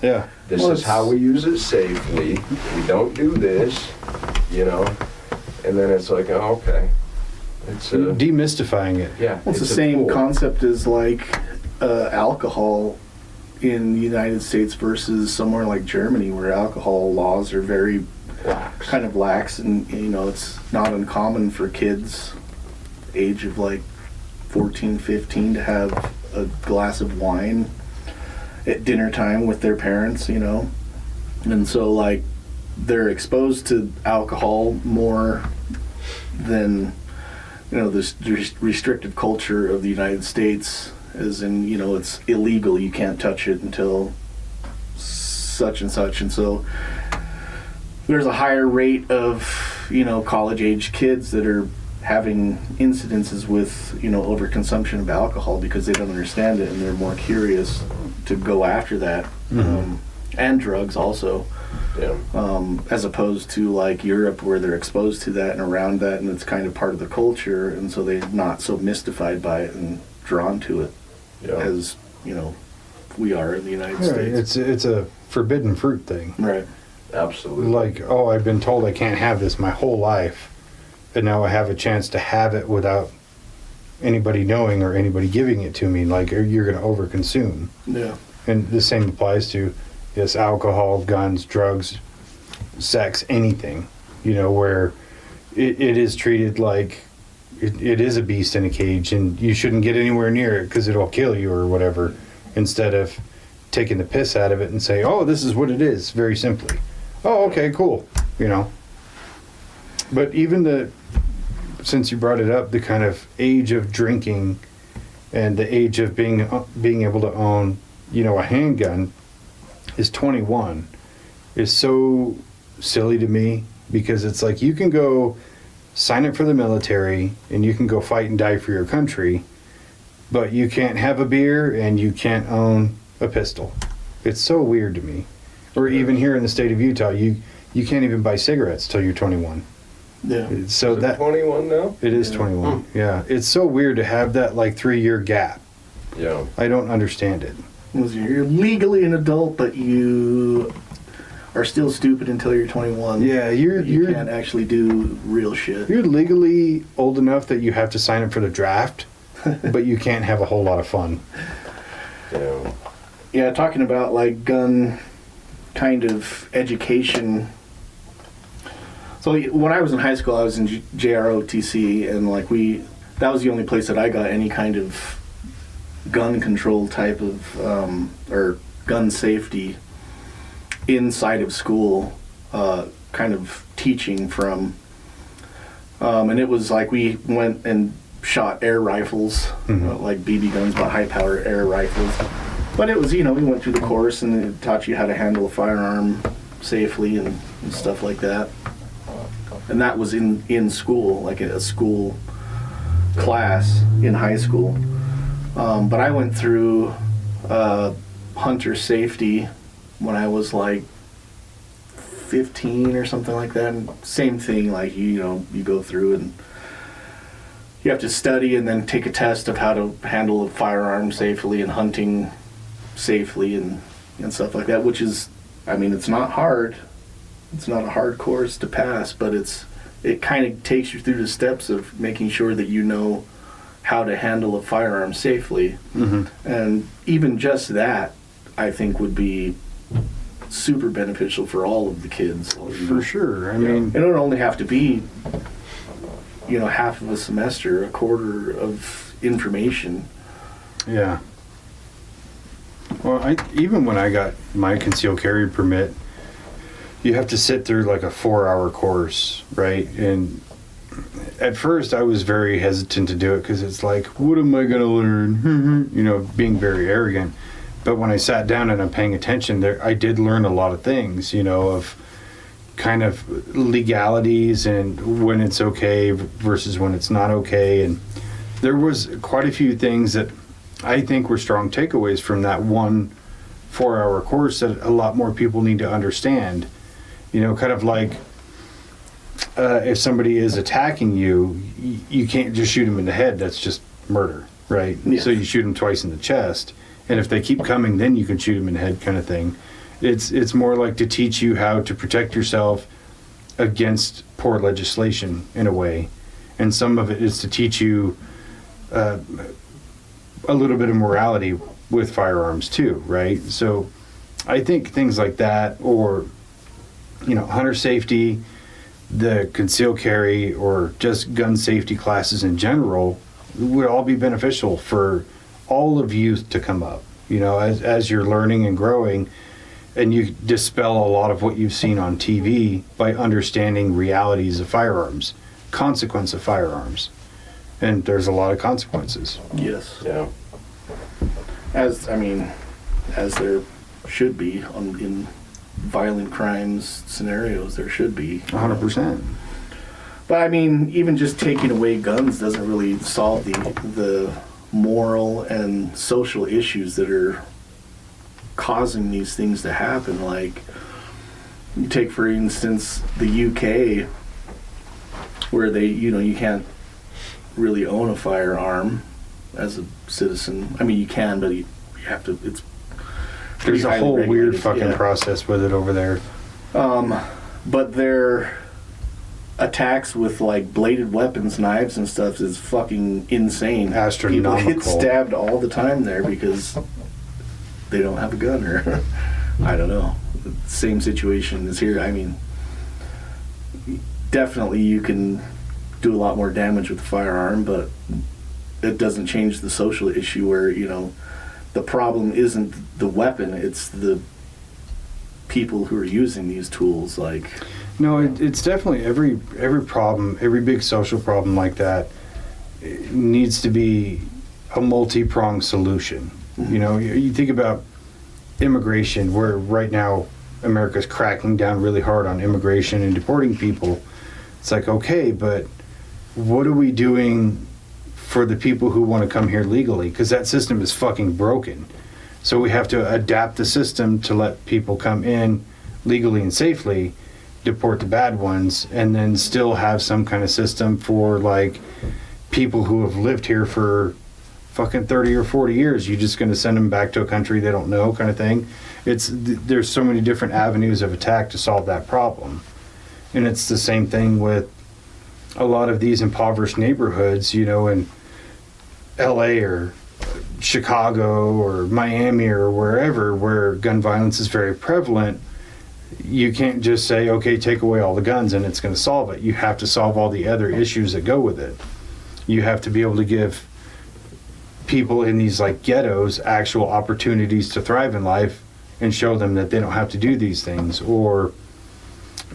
Yeah. this Well, is how we use it safely, we don't do this, you know, and then it's like, oh, okay, it's a, Demystifying it. yeah. Well, it's the a same tool. concept as like alcohol in the United States versus somewhere like Germany, where alcohol laws are very Lax. kind of lax, and you know, it's not uncommon for kids age of like 14, 15 to have a glass of wine at dinner time with their parents, you know. And so like they're exposed to alcohol more than, you know, this restrictive culture of the United States, as in, you know, it's illegal, you can't touch it until such and such. And so there's a higher rate of, you know, college age kids that are having incidences with, you know, overconsumption of alcohol because they don't understand it, and they're more curious to go after that. And drugs also, Yeah. as opposed to like Europe, where they're exposed to that and around that, and it's kind of part of the culture, and so they're not so mystified by it and drawn to it Yeah. as, you know, we are in the United Right. States. It's a forbidden fruit thing. Right. Absolutely. Like, oh, I've been told I can't have this my whole life, and now I have a chance to have it without anybody knowing or anybody giving it to me, like, or you're going to overconsume. Yeah. And the same applies to, yes, alcohol, guns, drugs, sex, anything, you know, where it is treated like it is a beast in a cage and you shouldn't get anywhere near it because it'll kill you or whatever, instead of taking the piss out of it and say, oh, this is what it is, very simply. Oh, okay, cool, you know. But even since you brought it up, the kind of age of drinking and the age of being able to own, you know, a handgun is 21 is so silly to me, because it's like you can go sign up for the military and you can go fight and die for your country, but you can't have a beer and you can't own a pistol. It's so weird to me. Or even here in the state of Utah, you can't even buy cigarettes till you're 21. Yeah. So Is it that 21 now? it is 21. Yeah, it's so weird to have that like 3-year gap. Yeah. I don't understand it. You're legally an adult, but you are still stupid until you're 21. Yeah, You you're can't actually do real shit. you're legally old enough that you have to sign up for the draft, but you can't have a whole lot of fun. Yeah. Yeah, talking about like gun kind of education. So when I was in high school, I was in JROTC, and like that was the only place that I got any kind of gun control type of or gun safety inside of school, kind of teaching from. And it was like we went and shot air rifles, like BB guns, but high power air rifles. But it was, you know, we went through the course and it taught you how to handle a firearm safely and stuff like that. And that was in school, like a school class in high school. But I went through hunter safety when I was like 15 or something like that. And same thing, like, you know, you go through and you have to study and then take a test of how to handle a firearm safely and hunting safely and stuff like that, which is, I mean, it's not hard. It's not a hard course to pass, but it kind of takes you through the steps of making sure that you know how to handle a firearm safely. And even just that, I think, would be super beneficial for all of the kids. For sure. I mean, it don't only have to be, you know, half of a semester, a quarter of information. yeah. Well, even when I got my concealed carry permit, you have to sit through like a 4-hour course, right? And at first I was very hesitant to do it because it's like, what am I going to learn? You know, being very arrogant. But when I sat down and I'm paying attention there, I did learn a lot of things, you know, of kind of legalities and when it's okay versus when it's not okay. And there was quite a few things that I think were strong takeaways from that one 4-hour course that a lot more people need to understand. You know, kind of like if somebody is attacking you, you can't just shoot them in the head. That's just murder, right? Yeah. So you shoot them twice in the chest. And if they keep coming, then you can shoot them in the head, kind of thing. It's more like to teach you how to protect yourself against poor legislation in a way. And some of it is to teach you a little bit of morality with firearms too, right? So I think things like that, or, you know, hunter safety, the concealed carry, or just gun safety classes in general would all be beneficial for all of youth to come up, you know, as you're learning and growing, and you dispel a lot of what you've seen on TV by understanding realities of firearms, consequence of firearms. And there's a lot of consequences. Yes. Yeah. As there should be in violent crimes scenarios, there should be. 100%. But I mean, even just taking away guns doesn't really solve the moral and social issues that are causing these things to happen. Like, you take, for instance, the UK, where they, you know, you can't really own a firearm as a citizen. I mean, you can, but you have to, it's pretty There's a highly whole weird regulated, fucking yeah. process with it over there. But attacks with like bladed weapons, knives and stuff is fucking insane. Astronomical. People get stabbed all the time there because they don't have a gun, or I don't know. Same situation as here. I mean, definitely you can do a lot more damage with a firearm, but it doesn't change the social issue where, you know, the problem isn't the weapon, it's the people who are using these tools. Like, No, it's definitely every problem, every big social problem like that, it needs to be a multi-pronged solution. You know, you think about immigration, where right now America's cracking down really hard on immigration and deporting people. It's like, okay, but what are we doing for the people who want to come here legally? Because that system is fucking broken. So we have to adapt the system to let people come in legally and safely, deport the bad ones, and then still have some kind of system for like people who have lived here for fucking 30 or 40 years. You're just going to send them back to a country they don't know, kind of thing. There's so many different avenues of attack to solve that problem. And it's the same thing with a lot of these impoverished neighborhoods, you know, in LA or Chicago or Miami or wherever, where gun violence is very prevalent. You can't just say, okay, take away all the guns and it's going to solve it. You have to solve all the other issues that go with it. You have to be able to give people in these like ghettos actual opportunities to thrive in life and show them that they don't have to do these things, or,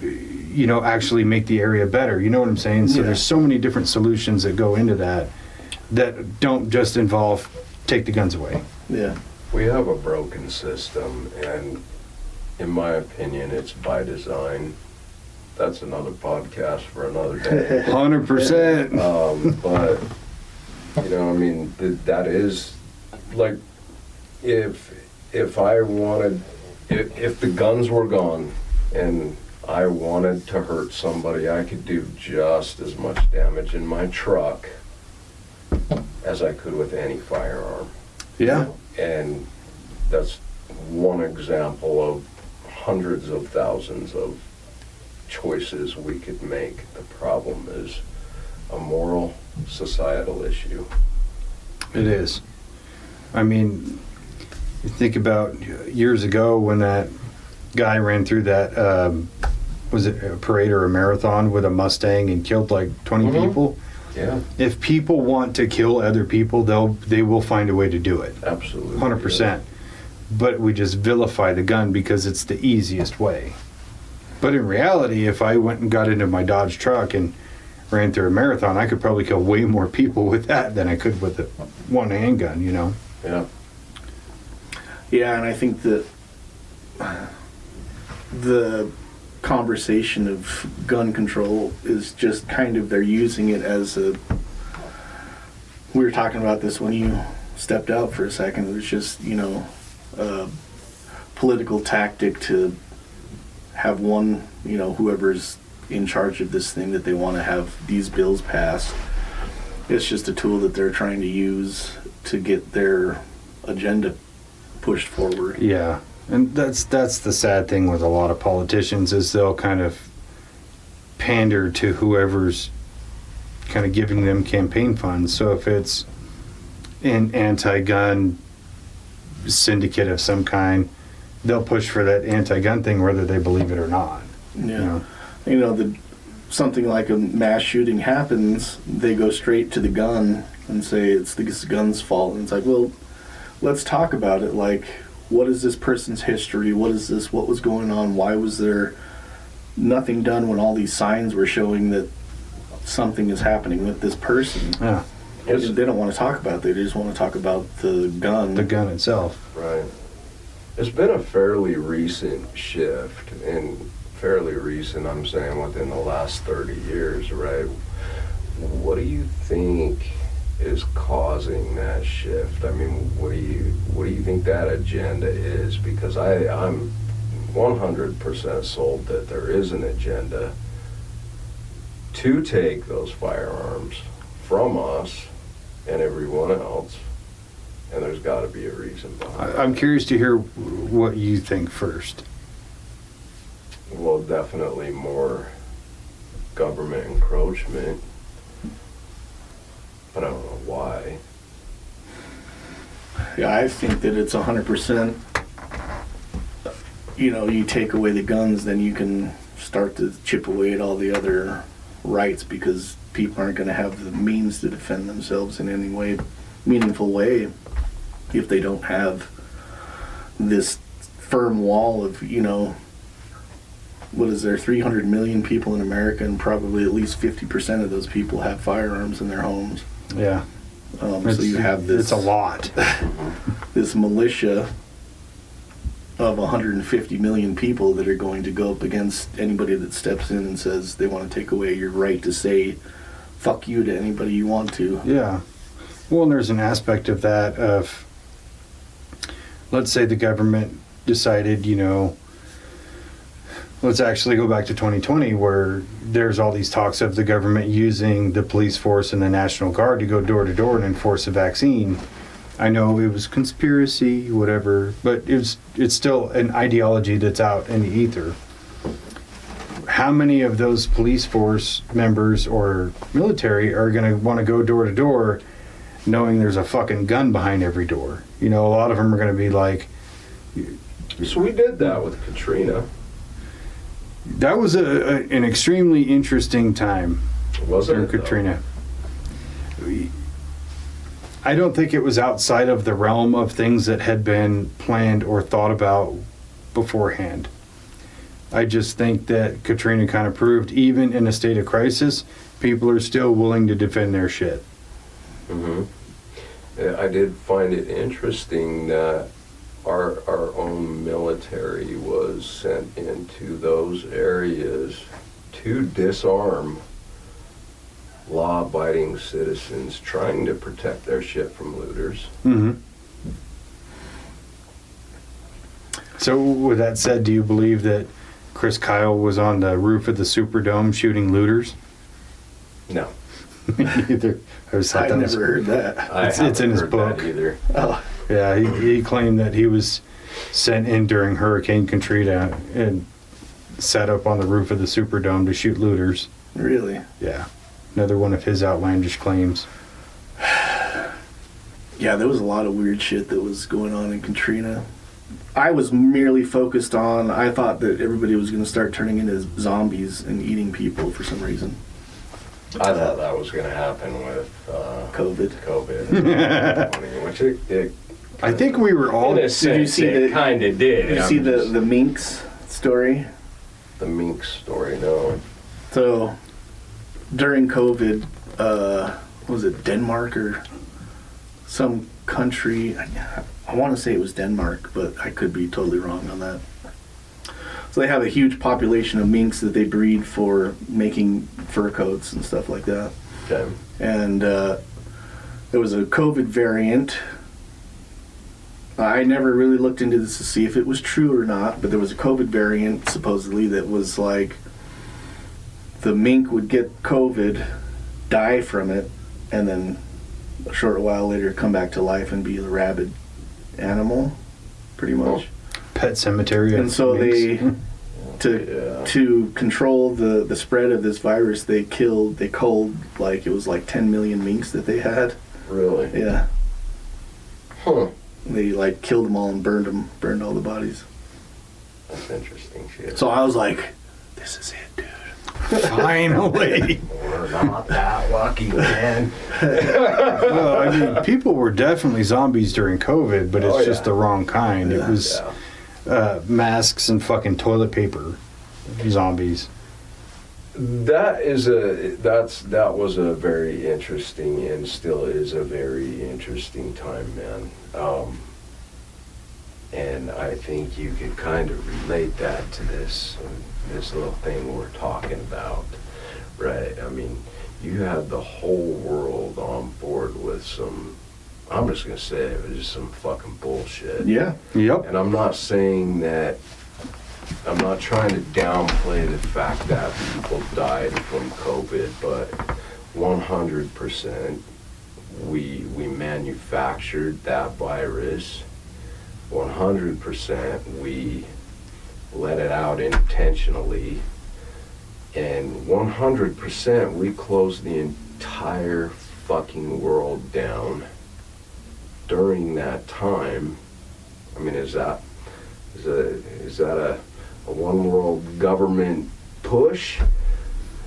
you know, actually make the area better. You know what I'm saying? So there's so many different solutions that go into that don't just involve take the guns away. yeah. We have a broken system, and in my opinion, it's by design. That's another podcast for another day. 100%. But, you know, I mean, that is, like, if I wanted, if the guns were gone and I wanted to hurt somebody, I could do just as much damage in my truck as I could with any firearm. Yeah. And that's one example of hundreds of thousands of choices we could make. The problem is a moral, societal issue. It is. I mean, you think about years ago when that guy ran through that, was it a parade or a marathon with a Mustang and killed like 20 people? Yeah, If people want to kill other people, they will find a way to do it. absolutely. 100%. But we just vilify the gun because it's the easiest way. But in reality, if I went and got into my Dodge truck and ran through a marathon, I could probably kill way more people with that than I could with one handgun, you know? Yeah. Yeah, and I think that the conversation of gun control is just kind of, they're using it as a, we were talking about this when you stepped out for a second, it was just, you know, a political tactic to have one, you know, whoever's in charge of this thing, that they want to have these bills passed. It's just a tool that they're trying to use to get their agenda pushed forward. Yeah. And that's the sad thing with a lot of politicians, is they'll kind of pander to whoever's kind of giving them campaign funds. So if it's an anti-gun syndicate of some kind, they'll push for that anti-gun thing whether they believe it or not. Yeah. You know, something like a mass shooting happens, they go straight to the gun and say it's the gun's fault. And it's like, well, let's talk about it. Like, what is this person's history? What was going on? Why was there nothing done when all these signs were showing that something is happening with this person? Yeah. They don't want to talk about it. They just want to talk about the gun. The gun itself. Right. It's been a fairly recent shift, and fairly recent, I'm saying within the last 30 years, right? What do you think is causing that shift? I mean, what do you think that agenda is? Because I'm 100% sold that there is an agenda to take those firearms from us and everyone else, and there's got to be a reason behind it. I'm curious to hear what you think first. Well, definitely more government encroachment, but I don't know why. Yeah, I think that it's 100%. You know, you take away the guns, then you can start to chip away at all the other rights, because people aren't going to have the means to defend themselves in any way, meaningful way, if they don't have this firm wall of, you know, what is there, 300 million people in America, and probably at least 50% of those people have firearms in their homes. Yeah. So you have this. It's a lot. This militia of 150 million people that are going to go up against anybody that steps in and says they want to take away your right to say fuck you to anybody you want to. Yeah. Well, and there's an aspect of that of, let's say the government decided, you know, let's actually go back to 2020, where there's all these talks of the government using the police force and the National Guard to go door to door and enforce a vaccine. I know it was conspiracy, whatever, but it's still an ideology that's out in the ether. How many of those police force members or military are going to want to go door to door knowing there's a fucking gun behind every door? You know, a lot of them are going to be like... So we did that with Katrina. That was an extremely interesting time. Wasn't during it, Katrina. I don't think it was outside of the realm of things that had been planned or thought about beforehand. I just think that Katrina kind of proved, even in a state of crisis, people are still willing to defend their shit. Mm-hmm. I did find it interesting that our own military was sent into those areas to disarm law-abiding citizens trying to protect their shit from looters. Mm-hmm. So with that said, do you believe that Chris Kyle was on the roof of the Superdome shooting looters? No. Me neither. I never heard that. It's in his book. Either. Oh, Yeah, he claimed that he was sent in during Hurricane Katrina and set up on the roof of the Superdome to shoot looters. really? Yeah. Another one of his outlandish claims. Yeah, there was a lot of weird shit that was going on in Katrina. I was merely focused on, I thought that everybody was going to start turning into zombies and eating people for some reason. I thought that was going to happen with COVID. Which it I think we were all... in a sense, see it the- kind of did. Did you see the minks story? The mink story? No. So, during COVID, was it Denmark or some country? I want to say it was Denmark, but I could be totally wrong on that. So they have a huge population of minks that they breed for making fur coats and stuff like that. Okay. And there was a COVID variant. I never really looked into this to see if it was true or not, but there was a COVID variant supposedly that was like the mink would get COVID, die from it, and then a short while later come back to life and be a rabid animal, pretty much. Pet cemetery. And so minks. to control the spread of this virus, they culled like it was like 10 million minks that they had. Really? Yeah. Huh. They like killed them all and burned all the bodies. That's interesting shit. So I was like, this is it, dude. Finally. We're not that lucky, man. Well, I mean, people were definitely zombies during COVID, but it's just the wrong kind. Yeah. It was masks and fucking toilet paper zombies. That was a very interesting and still is a very interesting time, man. And I think you could kind of relate that to this little thing we're talking about, right? I mean, you had the whole world on board with some, I'm just gonna say it was just some fucking bullshit. Yeah. Yep. And I'm not saying that, I'm not trying to downplay the fact that people died from COVID, but 100% we manufactured that virus. 100% we let it out intentionally, And 100%, we closed the entire fucking world down during that time. I mean, is that a one world government push?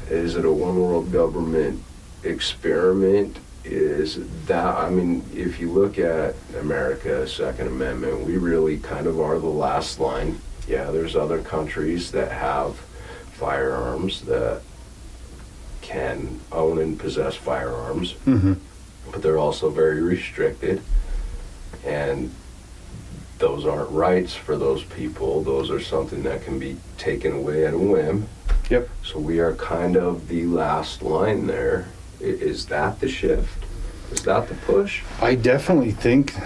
Is it a one world government experiment? Is that, I mean, if you look at America, Second Amendment, we really kind of are the last line. Yeah, there's other countries that have firearms, that can own and possess firearms, but they're also very restricted, and those aren't rights for those people. Those are something that can be taken away at a whim. Yep. So we are kind of the last line there. Is that the shift? Is that the push? I definitely think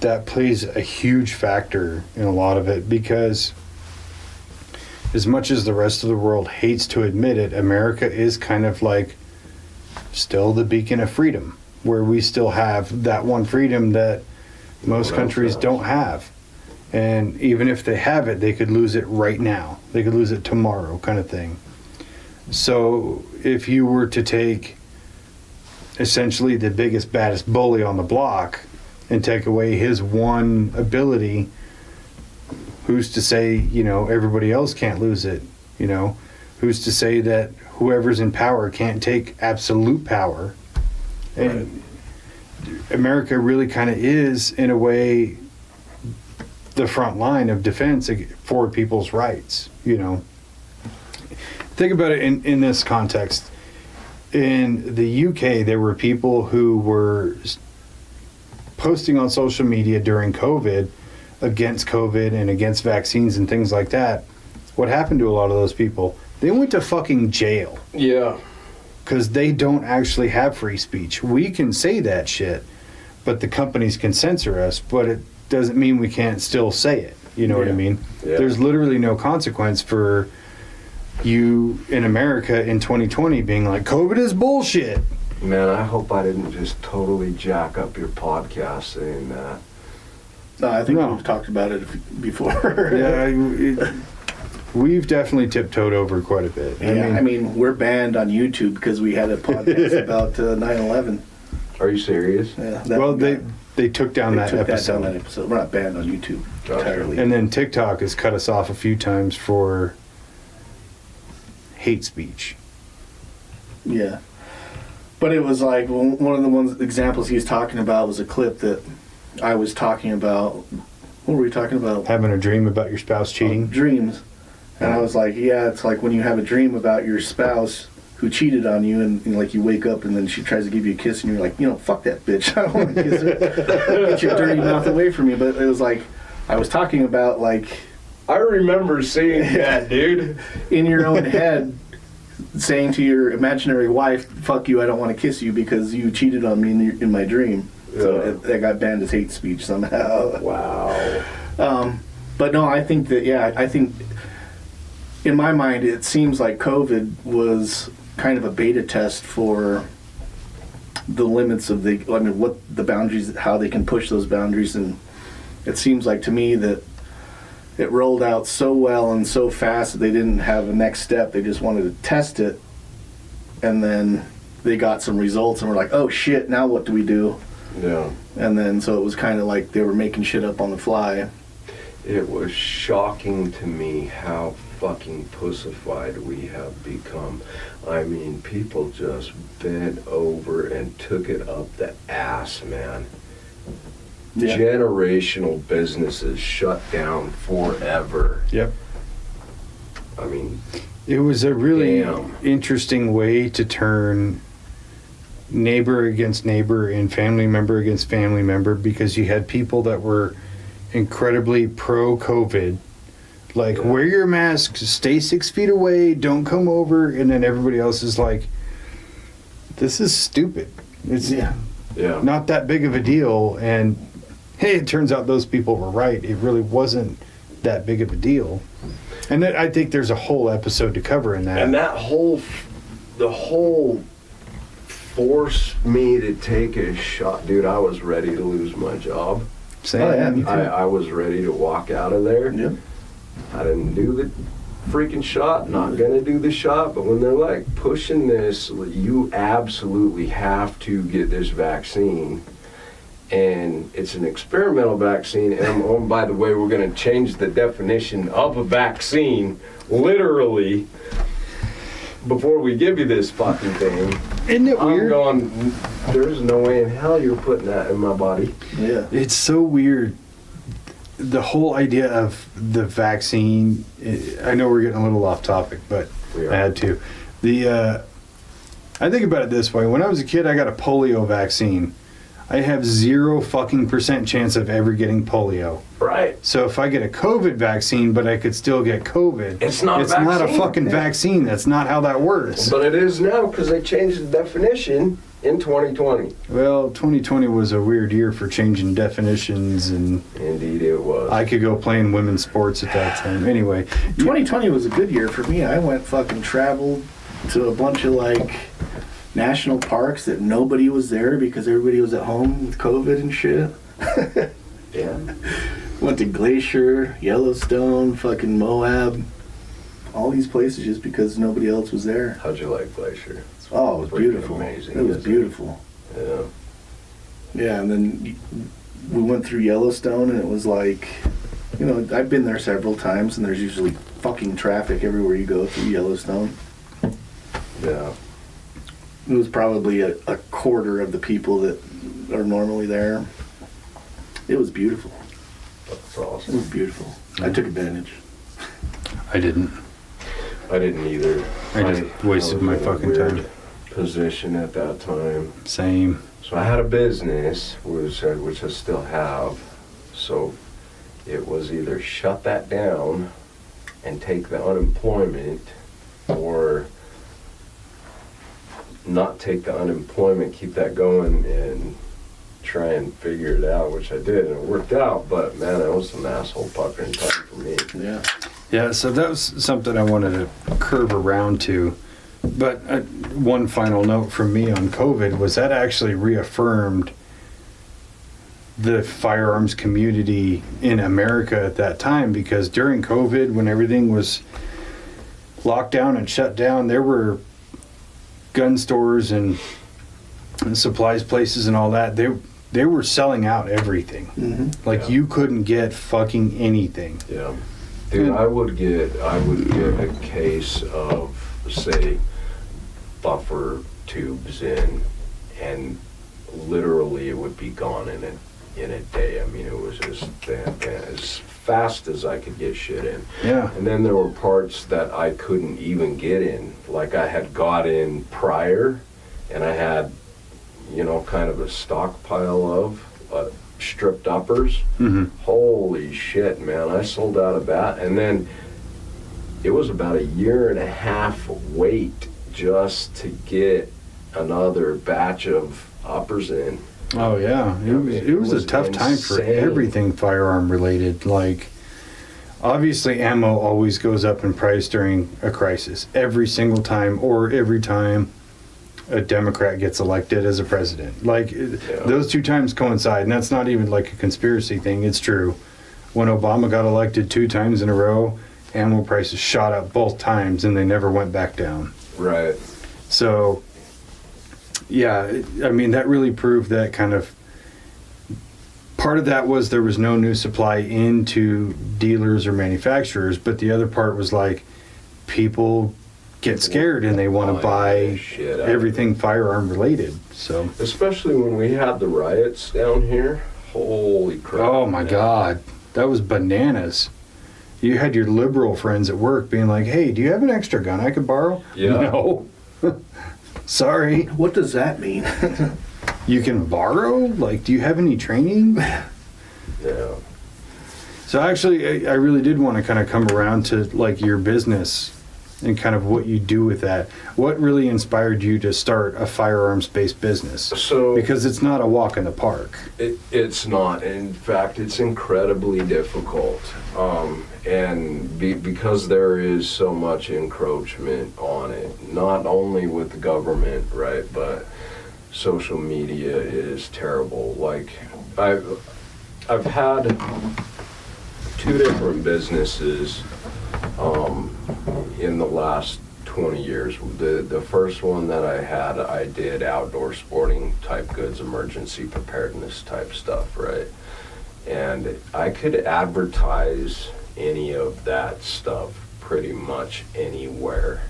that plays a huge factor in a lot of it, because as much as the rest of the world hates to admit it, America is kind of like still the beacon of freedom, where we still have that one freedom that most countries don't have. And even if they have it, they could lose it right now. They could lose it tomorrow, kind of thing. So if you were to take essentially the biggest, baddest bully on the block and take away his one ability, who's to say, you know, everybody else can't lose it? You know, who's to say that whoever's in power can't take absolute power? And America really kind of is, in a way, the front line of defense for people's rights, you know. Think about it in this context. In the UK, there were people who were posting on social media during COVID against COVID and against vaccines and things like that. What happened to a lot of those people? They went to fucking jail. Yeah. Because they don't actually have free speech. We can say that shit, but the companies can censor us, but it doesn't mean we can't still say it. You know what I mean? Yeah. There's literally no consequence for you in America in 2020 being like, COVID is bullshit. Man, I hope I didn't just totally jack up your podcast saying that. No, I think No. we've talked about it before. Yeah, we've definitely tiptoed over quite a bit. I mean, we're banned on YouTube because we had a podcast about 9/11. Are you serious? Yeah, well, they took down that episode. We're not banned on YouTube entirely. And then TikTok has cut us off a few times for hate speech. Yeah. But it was like, one of the examples he was talking about was a clip that I was talking about. What were we talking about? Having a dream about your spouse cheating. Dreams. And I was like, yeah, it's like when you have a dream about your spouse who cheated on you, and like you wake up and then she tries to give you a kiss and you're like, you know, fuck that bitch. I don't want to kiss her. Get your dirty mouth away from me. But it was like, I was talking about like, I remember seeing that, dude. in your own head, saying to your imaginary wife, fuck you, I don't want to kiss you because you cheated on me in my dream. Yeah. So that got banned as hate speech somehow. Wow. But no, I think that, I think in my mind it seems like COVID was kind of a beta test for the limits of what the boundaries, how they can push those boundaries. And it seems like to me that it rolled out so well and so fast that they didn't have a next step. They just wanted to test it, and then they got some results and were like, oh shit, now what do we do? Yeah. And then so it was kind of like they were making shit up on the fly. It was shocking to me how fucking pussified we have become. I mean, people just bent over and took it up the ass, man. Yeah. Generational businesses shut down forever. Yep. I mean, It was a really Damn. interesting way to turn neighbor against neighbor and family member against family member, because you had people that were incredibly pro-COVID, like, wear your mask, stay 6 feet away, don't come over, and then everybody else is like, this is stupid. It's yeah. not that big of a deal, and hey, it turns out those people were right. It really wasn't that big of a deal. And I think there's a whole episode to cover in that. And the whole forced me to take a shot. Dude, I was ready to lose my job. Same. Oh, yeah, me too. I was ready to walk out of there. Yep. I didn't do freaking shot, not gonna do the shot, but when they're like pushing this, you absolutely have to get this vaccine. And it's an experimental vaccine, and oh, by the way, we're gonna change the definition of a vaccine, literally, before we give you this fucking thing. Isn't it I'm weird? going, there's no way in hell you're putting that in my body. Yeah. It's so weird. The whole idea of the vaccine, I know we're getting a little off topic, but We are. I had to. I think about it this way. When I was a kid, I got a polio vaccine. I have 0% chance of ever getting polio. Right. So if I get a COVID vaccine, but I could still get COVID, It's not a it's not a vaccine. fucking vaccine. That's not how that works. But it is now, because they changed the definition in 2020. Well, 2020 was a weird year for changing definitions, and Indeed it was. I could go play in women's sports at that time. Anyway, 2020 was a good year for me. I went fucking traveled to a bunch of like national parks that nobody was there because everybody was at home with COVID and shit. Yeah. Went to Glacier, Yellowstone, fucking Moab, all these places just because nobody else was there. How'd you like Glacier? Oh, it was Freaking beautiful. amazing, It was isn't it? beautiful. Yeah. Yeah, and then we went through Yellowstone, and it was like, you know, I've been there several times, and there's usually fucking traffic everywhere you go through Yellowstone. Yeah. It was probably a quarter of the people that are normally there. It was beautiful. That's It awesome. was beautiful. I took advantage. I didn't. I didn't either. I just wasted was my in a fucking weird time. Position at that time. Same. So I had a business, which I still have. So it was either shut that down and take the unemployment, or not take the unemployment, keep that going, and try and figure it out, which I did, and it worked out. But man, that was some asshole puckering time for me. Yeah. Yeah, so that was something I wanted to curve around to. But one final note from me on COVID was that actually reaffirmed the firearms community in America at that time, because during COVID, when everything was locked down and shut down, there were gun stores and supplies places and all that. They were selling out everything. Mm-hmm. Like Yeah. you couldn't get fucking anything. Yeah. Dude, I would get a case of, say, buffer tubes in, and literally it would be gone in a day. I mean, it was just as fast as I could get shit in. Yeah. And then there were parts that I couldn't even get in. Like I had got in prior, and I had, you know, kind of a stockpile of stripped uppers. Mm-hmm. Holy shit, man. I sold out of that. And then it was about a year and a half wait just to get another batch of uppers in. Oh yeah, it was a tough time for insane. everything firearm related. Like, obviously, ammo always goes up in price during a crisis, every single time, or every time a Democrat gets elected as a president. Like, those two times coincide, and that's not even like a conspiracy thing. It's true. When Obama got elected 2 times in a row, ammo prices shot up both times, and they never went back down. Right. So, yeah, I mean, that really proved that kind of part of that was there was no new supply into dealers or manufacturers, but the other part was like people get scared and they want to buy shit out of everything firearm related. So, Especially when we had the riots down here. Holy crap. oh my man. God, that was bananas. You had your liberal friends at work being like, hey, do you have an extra gun I could borrow? Yeah. No. Sorry. What does that mean? You can borrow? Like, do you have any training? Yeah. So actually, I really did want to kind of come around to like your business and kind of what you do with that. What really inspired you to start a firearms-based business? So Because it's not a walk in the park. it's not. In fact, it's incredibly difficult. And because there is so much encroachment on it, not only with the government, right, but social media is terrible. Like, I've had 2 different businesses in the last 20 years. The first one that I had, I did outdoor sporting type goods, emergency preparedness type stuff, right? And I could advertise any of that stuff pretty much anywhere.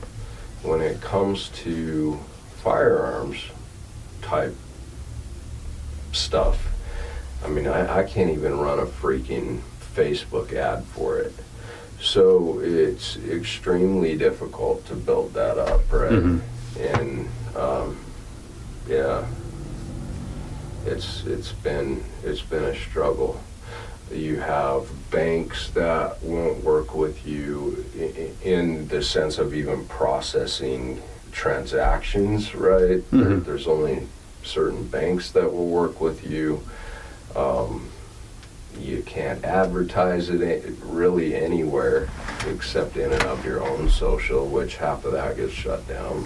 When it comes to firearms type stuff, I mean, I can't even run a freaking Facebook ad for it. So it's extremely difficult to build that up, right? And yeah, it's been a struggle. You have banks that won't work with you in the sense of even processing transactions, right? There's only certain banks that will work with you. You can't advertise it really anywhere except in and of your own social, which half of that gets shut down.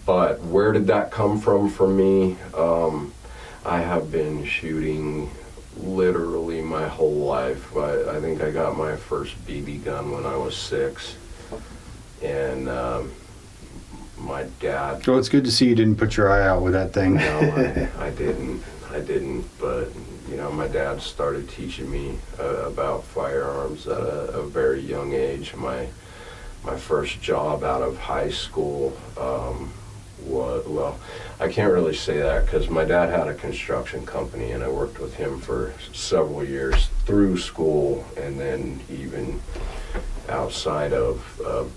But where did that come from for me? I have been shooting literally my whole life. I think I got my first BB gun when I was 6, and my dad. Well, it's good to see you didn't put your eye out with that thing. No, I didn't, but you know, my dad started teaching me about firearms at a very young age. My first job out of high school was, well, I can't really say that because my dad had a construction company and I worked with him for several years through school and then even outside of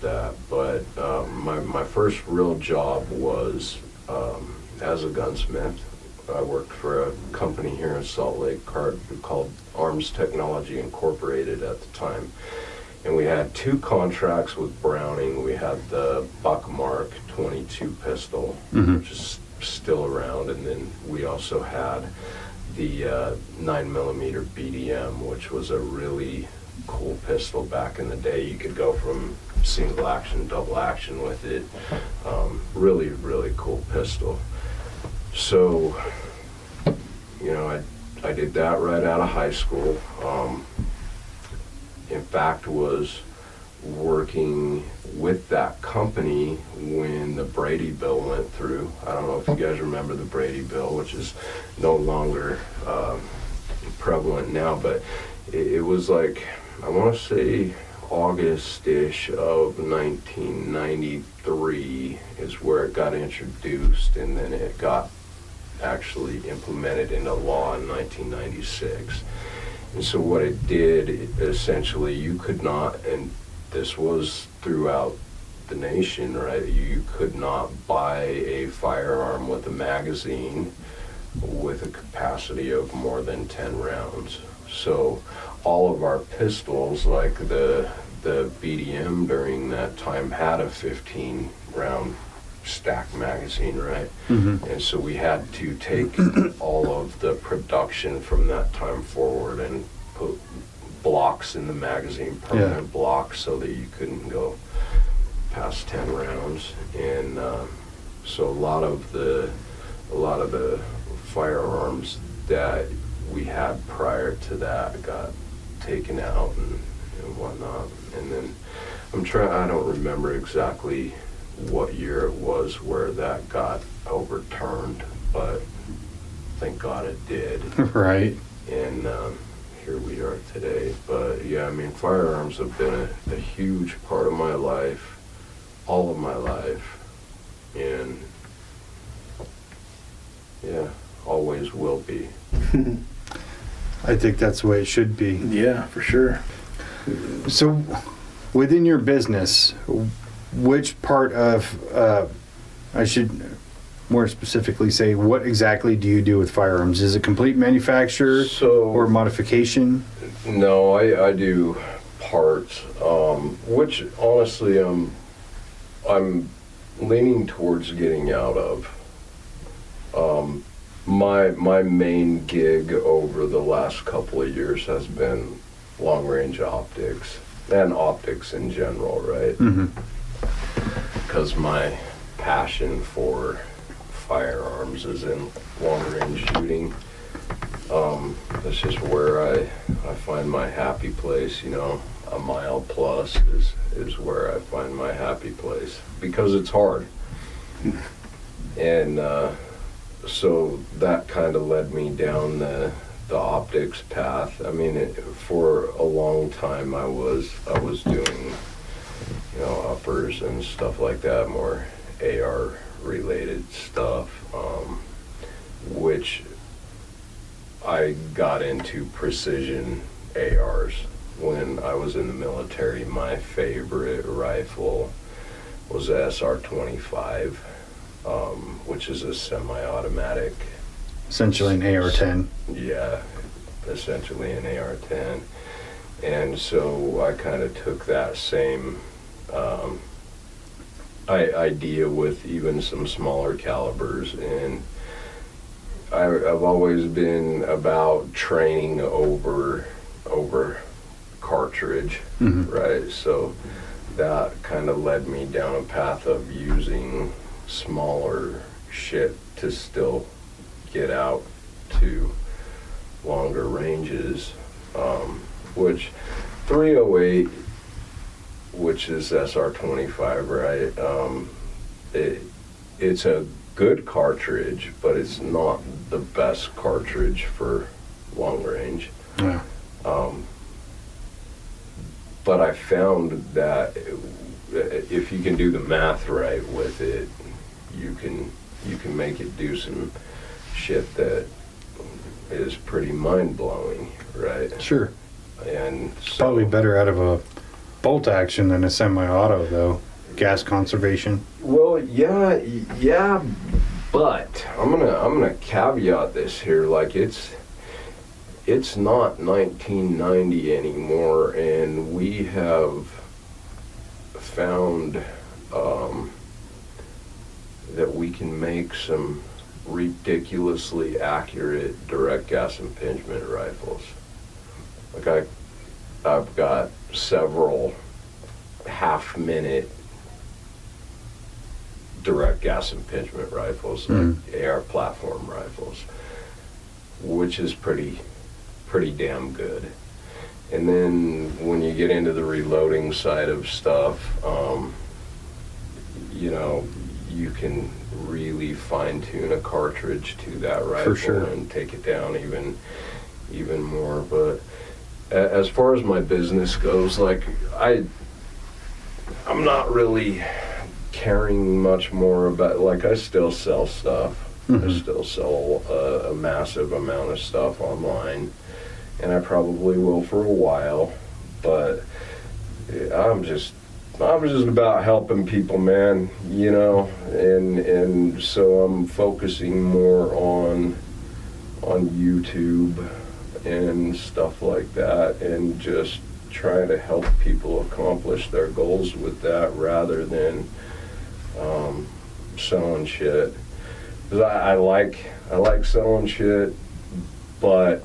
that. But my first real job was as a gunsmith. I worked for a company here in Salt Lake called Arms Technology Incorporated at the time. And we had 2 contracts with Browning. We had the Buckmark 22 pistol, which is still around, and then we also had the 9mm BDM, which was a really cool pistol back in the day. You could go from single action, double action with it. Really, really cool pistol. So, you know, I did that right out of high school. In fact, was working with that company when the Brady Bill went through. I don't know if you guys remember the Brady Bill, which is no longer prevalent now, but it was like, I want to say August-ish of 1993 is where it got introduced, and then it got actually implemented into law in 1996. And so what it did, essentially, you could not, and this was throughout the nation, right? You could not buy a firearm with a magazine with a capacity of more than 10 rounds. So all of our pistols, like the BDM during that time, had a 15-round stacked magazine, right? And so we had to take all of the production from that time forward and put blocks in the magazine, permanent blocks, so that you couldn't go past 10 rounds. And so a lot of the firearms that we had prior to that got taken out and whatnot. And then I don't remember exactly what year it was where that got overturned, but thank God it did. Right. And here we are today. But yeah, I mean, firearms have been a huge part of my life, all of my life, and yeah, always will be. I think that's the way it should be. Yeah, for sure. So, within your business, which part of, I should more specifically say, what exactly do you do with firearms? Is it complete manufacture or modification? No, I do parts, which honestly I'm leaning towards getting out of. My main gig over the last couple of years has been long-range optics and optics in general, right? Because my passion for firearms is in long-range shooting. That's just where I find my happy place, you know. A mile plus is where I find my happy place because it's hard. And so that kind of led me down the optics path. I mean, for a long time I was doing, you know, uppers and stuff like that, more AR related stuff, which I got into precision ARs when I was in the military. My favorite rifle was the SR-25, which is a semi-automatic. Essentially an AR-10. Yeah, essentially an AR-10. And so I kind of took that same idea with even some smaller calibers, and I've always been about training over cartridge, right? So that kind of led me down a path of using smaller shit to still get out to longer ranges, which 308, which is SR-25, right? It's a good cartridge, but it's not the best cartridge for long range. Yeah. But I found that if you can do the math right with it, you can make it do some shit that is pretty mind-blowing, right? Sure. And so, Probably better out of a bolt action than a semi-auto, though. Gas conservation. well, yeah, but I'm gonna caveat this here, like it's not 1990 anymore, and we have found that we can make some ridiculously accurate direct gas impingement rifles. Like I've got several half-minute direct gas impingement rifles, like AR platform rifles, which is pretty damn good. And then when you get into the reloading side of stuff, you know, you can really fine-tune a cartridge to that rifle. For sure. And take it down even more. But as far as my business goes, like I'm not really caring much more about, like, I still sell stuff. I still sell a massive amount of stuff online, and I probably will for a while, but I'm just about helping people, man, you know, and so I'm focusing more on YouTube and stuff like that, and just trying to help people accomplish their goals with that rather than selling shit. 'Cause I like selling shit, but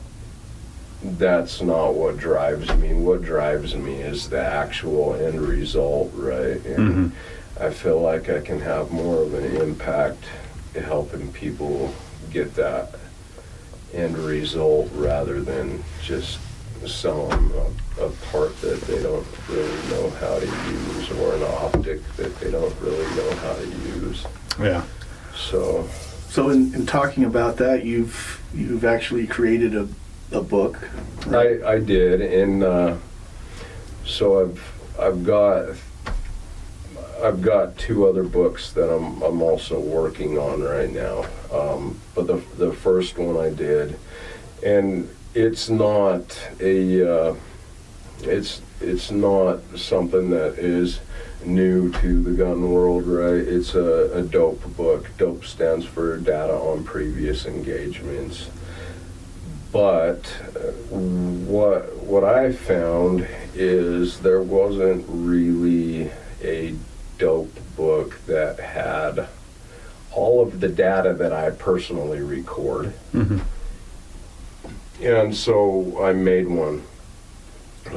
that's not what drives me. What drives me is the actual end result, right? And I feel like I can have more of an impact helping people get that end result rather than just sell them a part that they don't really know how to use, or an optic that they don't really know how to use. Yeah. So in talking about that, you've actually created a book. Right? I did, and so I've got two other books that I'm also working on right now. But the first one I did, and it's not it's not something that is new to the gun world, right? It's a DOPE book. DOPE stands for Data on Previous Engagements. But what I found is there wasn't really a DOPE book that had all of the data that I personally record. And so I made one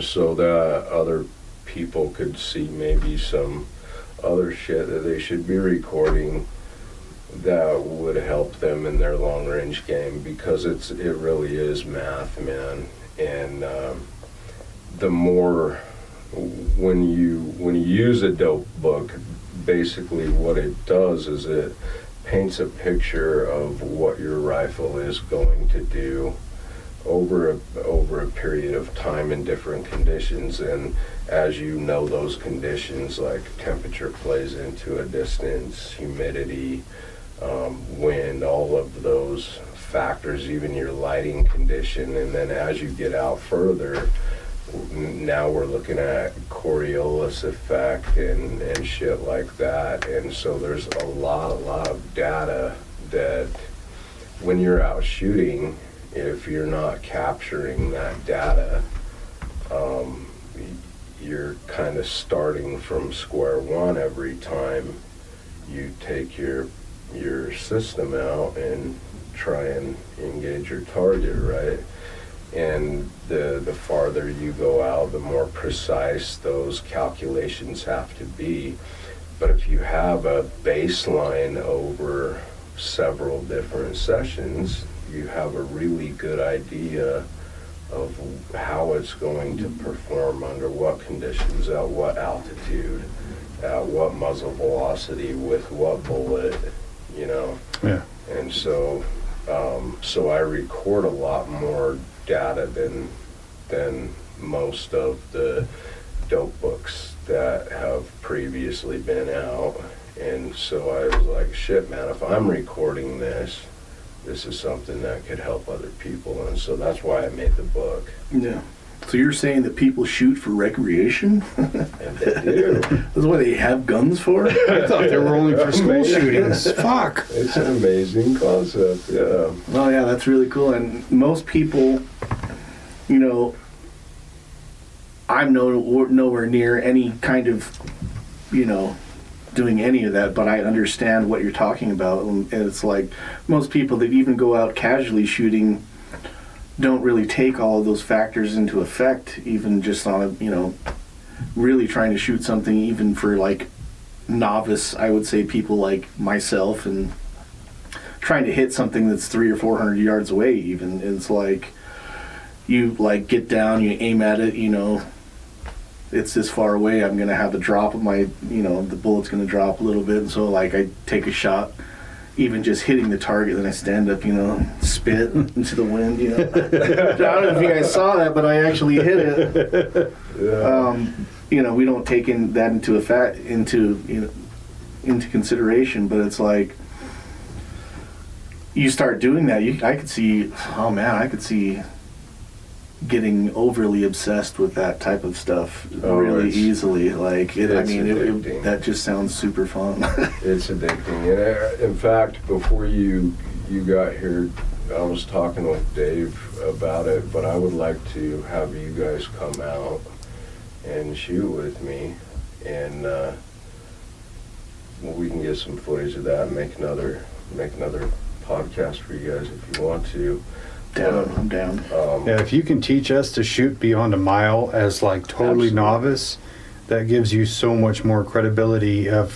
so that other people could see maybe some other shit that they should be recording that would help them in their long range game, because it really is math, man. And the more when you use a dope book, basically what it does is it paints a picture of what your rifle is going to do over a period of time in different conditions. And as you know, those conditions like temperature plays into a distance, humidity, wind, all of those factors, even your lighting condition. And then as you get out further, now we're looking at Coriolis effect and shit like that. And so there's a lot of data that when you're out shooting, if you're not capturing that data, you're kind of starting from square one every time you take your system out and try and engage your target, right? And the farther you go out, the more precise those calculations have to be. But if you have a baseline over several different sessions, you have a really good idea of how it's going to perform under what conditions, at what altitude, at what muzzle velocity, with what bullet, you know. Yeah. And so I record a lot more data than most of the dope books that have previously been out. And so I was like, shit, man, if I'm recording this is something that could help other people. And so that's why I made the book. Yeah. So you're saying that people shoot for recreation? And they do. That's what they have guns for? I thought they were only for school shootings. Fuck. It's an amazing concept, yeah. Oh yeah, that's really cool. And most people, you know, I'm nowhere near any kind of, you know, doing any of that, but I understand what you're talking about. And it's like most people that even go out casually shooting don't really take all of those factors into effect, even just on a, you know, really trying to shoot something even for like novice, I would say, people like myself, and trying to hit something that's 300 or 400 yards away even. It's like you like get down, you aim at it, you know, it's this far away, I'm gonna have a drop of my, you know, the bullet's gonna drop a little bit, and so like I take a shot, even just hitting the target, then I stand up, you know, spit into the wind, you know. I don't know if you guys saw that, but I actually hit it. Yeah. You know, we don't take that into consideration, but it's like you start doing that, I could see getting overly obsessed with that type of stuff really easily. Like, that just sounds super fun. It's addicting. And in fact, before you got here, I was talking with Dave about it, but I would like to have you guys come out and shoot with me, and we can get some footage of that and make another podcast for you guys if you want to. I'm down. Yeah, if you can teach us to shoot beyond a mile as like totally Absolutely. novice, that gives you so much more credibility of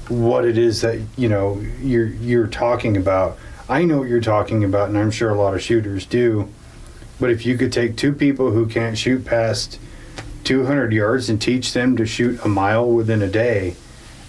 what it is that, you know, you're talking about. I know what you're talking about, and I'm sure a lot of shooters do. But if you could take two people who can't shoot past 200 yards and teach them to shoot a mile within a day,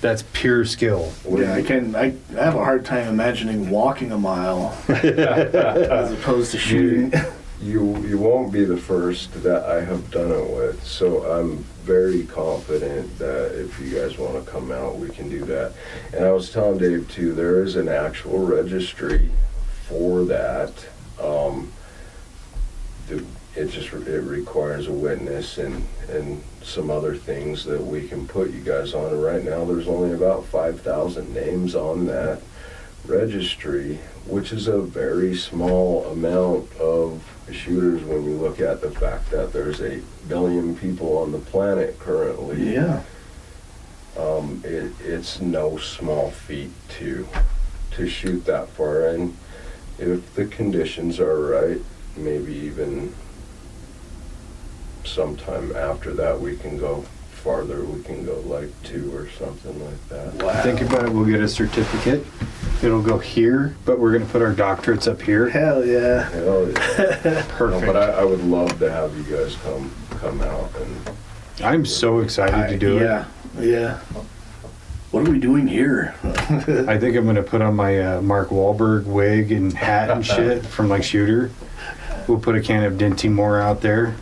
that's pure skill. Yeah, I have a hard time imagining walking a mile as opposed to shooting. You won't be the first that I have done it with, so I'm very confident that if you guys want to come out, we can do that. And I was telling Dave too, there is an actual registry for that. It requires a witness and some other things that we can put you guys on. And right now there's only about 5,000 names on that registry, which is a very small amount of shooters when you look at the fact that there's 8 billion people on the planet currently. Yeah. It's no small feat to shoot that far, and if the conditions are right, maybe even sometime after that we can go farther we can go, like 2 or something like that. Wow. Think about it, we'll get a certificate. It'll go here, but we're gonna put our doctorates up here. Hell yeah. Hell yeah. No, Perfect. but I would love to have you guys come out and I'm so excited to do it. Yeah. What are we doing here? I think I'm gonna put on my Mark Wahlberg wig and hat and shit from like Shooter. We'll put a can of Dinty Moore out there.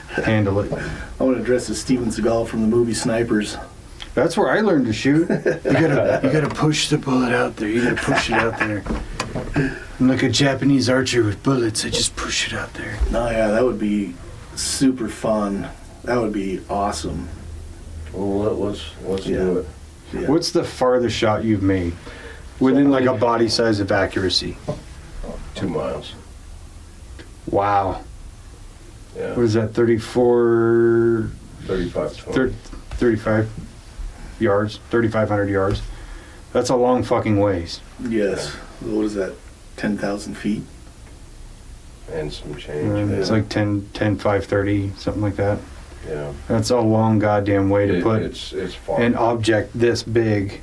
Handle it. I want to dress as Steven Seagal from the movie Snipers. That's where I learned to shoot. You gotta push the bullet out there. You gotta push it out there. I'm like a Japanese archer with bullets. I just push it out there. Oh yeah, that would be super fun. That would be awesome. well, let's Yeah. do it. Yeah. What's the farthest shot you've made within like a body size of accuracy? 2 miles. Wow. Yeah. What is that? 34, 35, 20. 35 yards, 3,500 yards. That's a long fucking ways. Yes. What is that? 10,000 feet? And some change. It's like 10, 5, 30, something like that. Yeah. That's a long goddamn way to put It's far. an object this big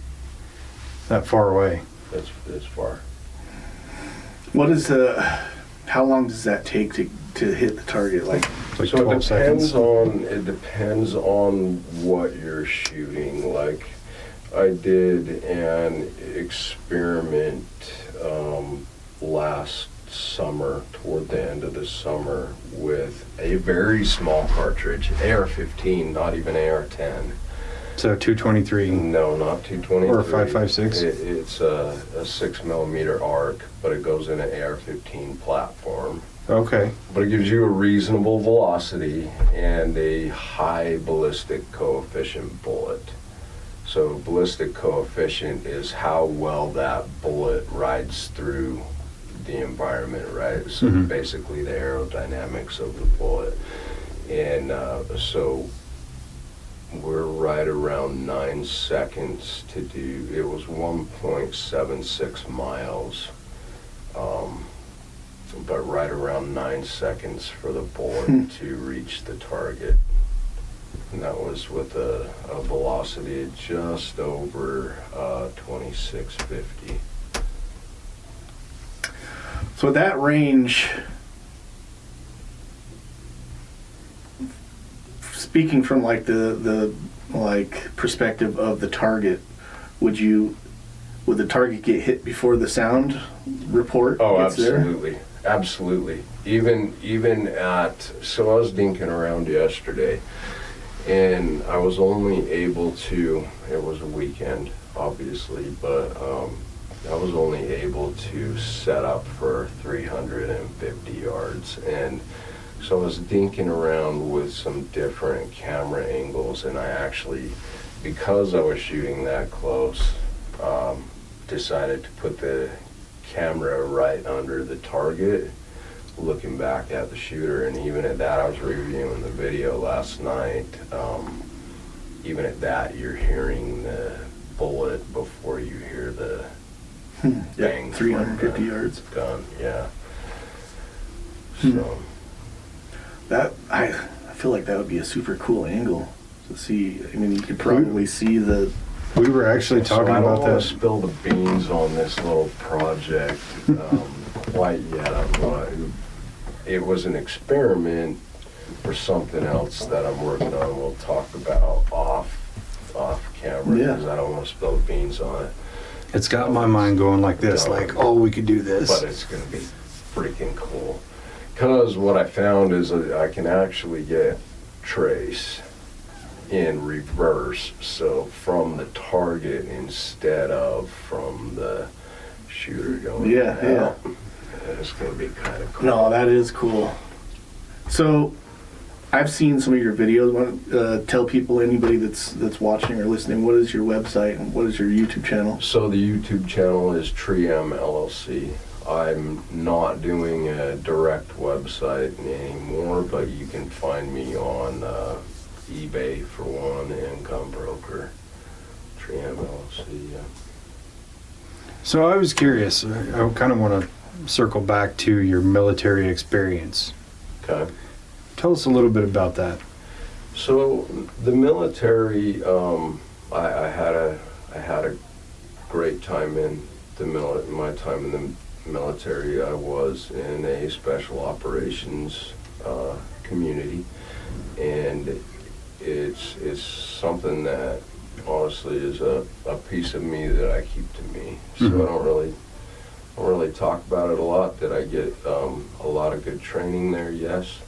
that far away. It's far. What is how long does that take to hit the target? Like, It's like So 12 seconds. it depends on what you're shooting. Like I did an experiment last summer, toward the end of the summer, with a very small cartridge, AR-15, not even AR-10. So 223. No, not 223. Or a 5.56? It's a 6mm arc, but it goes in an AR-15 platform. Okay. But it gives you a reasonable velocity and a high ballistic coefficient bullet. So ballistic coefficient is how well that bullet rides through the environment, right? So Mhm. basically the aerodynamics of the bullet. And so we're right around 9 seconds to do, it was 1.76 miles. But right around 9 seconds for the bullet to reach the target. And that was with a velocity of just over 2650. so at that range, speaking from like the like perspective of the target, would the target get hit before the sound report Oh, gets there? absolutely. Absolutely. Even at, so I was dinking around yesterday, and I was only able to, it was a weekend, obviously, but I was only able to set up for 350 yards. And so I was dinking around with some different camera angles, and I actually, because I was shooting that close, decided to put the camera right under the target, looking back at the shooter. And even at that, I was reviewing the video last night, even at that, you're hearing the bullet before you hear the bang. 350 from the yards. gun. Yeah. Hmm. So That I feel like that would be a super cool angle to see. I mean, you could probably see the. We were actually talking I about don't want to that. spill the beans on this little project quite yet. It was an experiment for something else that I'm working on. We'll talk about off camera, Yeah. because I don't want to spill the beans on it. It's got my mind going like this, like, oh, we could do this. But it's going to be freaking cool. Because what I found is that I can actually get trace in reverse, so from the target instead of from the shooter going out. And it's going to be kind of cool. No, that is cool. So, I've seen some of your videos. Want to tell people, anybody that's watching or listening, what is your website and what is your YouTube channel? So the YouTube channel is Triam LLC. I'm not doing a direct website anymore, but you can find me on eBay for one, Income Broker, Triam LLC. Yeah. So I was curious. I kind of want to circle back to your military experience. Okay. Tell us a little bit about that. So the military, I had a great time in my time in the military. I was in a special operations community, and it's something that honestly is a piece of me that I keep to me. So I don't really talk about it a lot. Did I get a lot of good training there? Yes.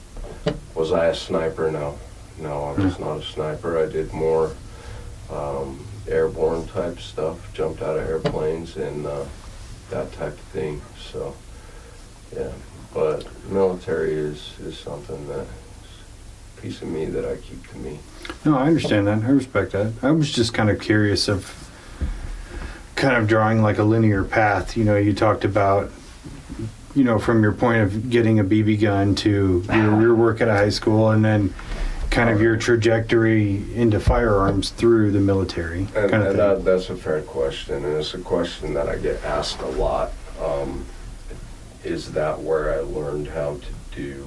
Was I a sniper? No. No, I was not a sniper. I did more airborne type stuff, jumped out of airplanes and that type of thing. So, yeah. But military is something that's a piece of me that I keep to me. No, I understand that. I respect that. I was just kind of curious of kind of drawing like a linear path. You know, you talked about, you know, from your point of getting a BB gun to your work at a high school, and then kind of your trajectory into firearms through the military. And that's a fair question, and it's a question that I get asked a lot. Is that where I learned how to do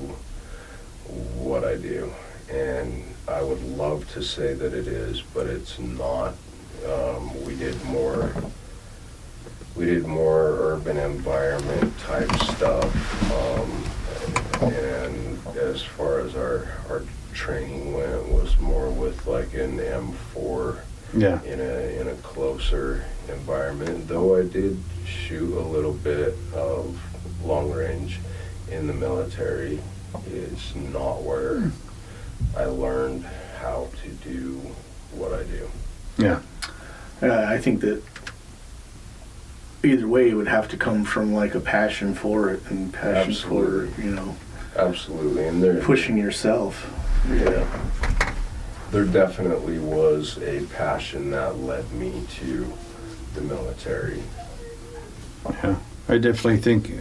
what I do? And I would love to say that it is, but it's not. We did more urban environment type stuff, and as far as our training went, was more with like an M4 in a closer environment. Though I did shoot a little bit of long range in the military, it's not where I learned how to do what I do. Yeah. I think that either way it would have to come from like a passion for it and passion for, you know, absolutely, and they're pushing yourself. Yeah. There definitely was a passion that led me to the military. Yeah. I definitely think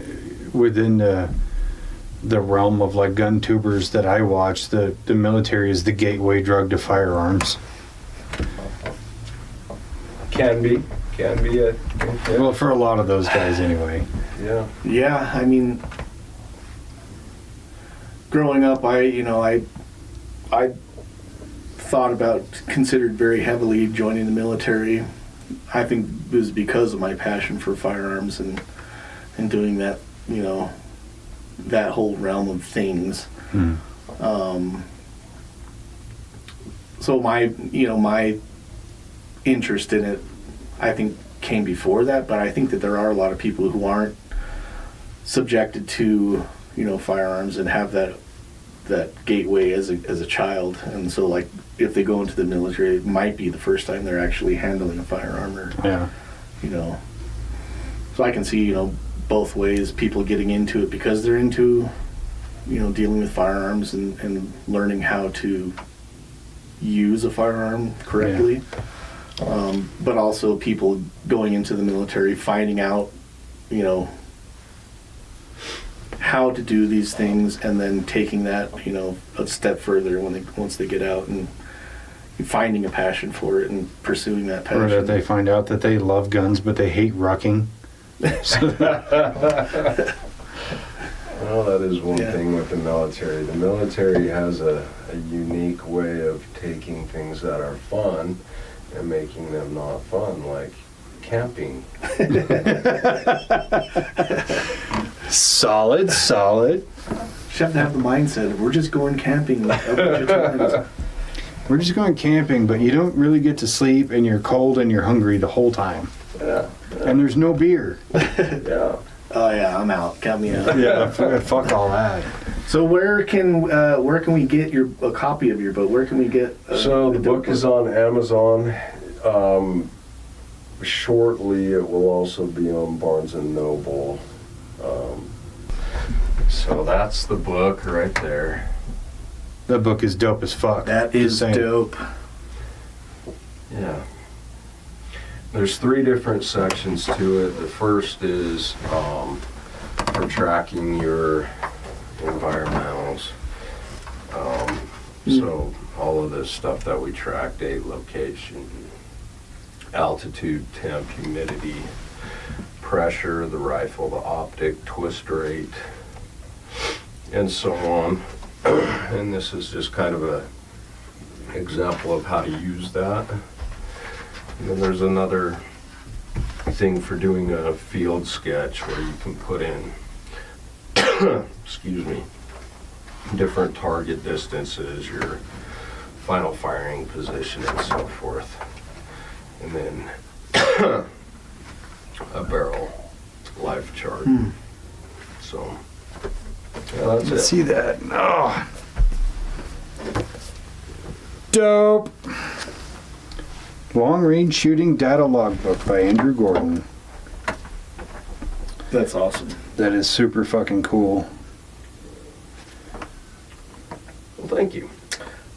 within the realm of like gun tubers that I watch, the military is the gateway drug to firearms. Can be it. Yeah. Well, for a lot of those guys anyway. Yeah. Yeah, I mean, growing up, I thought about, considered very heavily joining the military. I think it was because of my passion for firearms and doing that, you know, that whole realm of things. So my interest in it, I think, came before that, but I think that there are a lot of people who aren't subjected to, you know, firearms and have that gateway as a child, and so like if they go into the military, it might be the first time they're actually handling a firearm, or you know. So I can see, you know, both ways, people getting into it because they're into, you know, dealing with firearms and learning how to use a firearm correctly. But also people going into the military, finding out, you know, how to do these things, and then taking that, you know, a step further once they get out and finding a passion for it and pursuing that passion. Or that they find out that they love guns but they hate rucking. Well, that is one thing with the military. The military has a unique way of taking things that are fun and making them not fun, like camping. Solid. You have to have the mindset of, we're just going camping. We're just going camping, but you don't really get to sleep, and you're cold and you're hungry the whole time. Yeah. And there's no beer. Yeah. Oh yeah, I'm out. Count me out. Yeah, fuck all that. So where can we get a copy of your book? Where can we get? So the book is on Amazon. Shortly, it will also be on Barnes and Noble. So that's the book right there. That book is dope as fuck. That is dope. Yeah. There's 3 different sections to it. The first is for tracking your environmentals. So all of this stuff that we track: date, location, altitude, temp, humidity, pressure, the rifle, the optic, twist rate, and so on. And this is just kind of example of how to use that. And then there's another thing for doing a field sketch where you can put in, excuse me, different target distances, your final firing position, and so forth. And then a barrel life chart. So, yeah, that's it. Let's see that. Oh. Dope. Long Range Shooting Data Logbook by Andrew Gordon. That's awesome. That is super fucking cool. Well, thank you.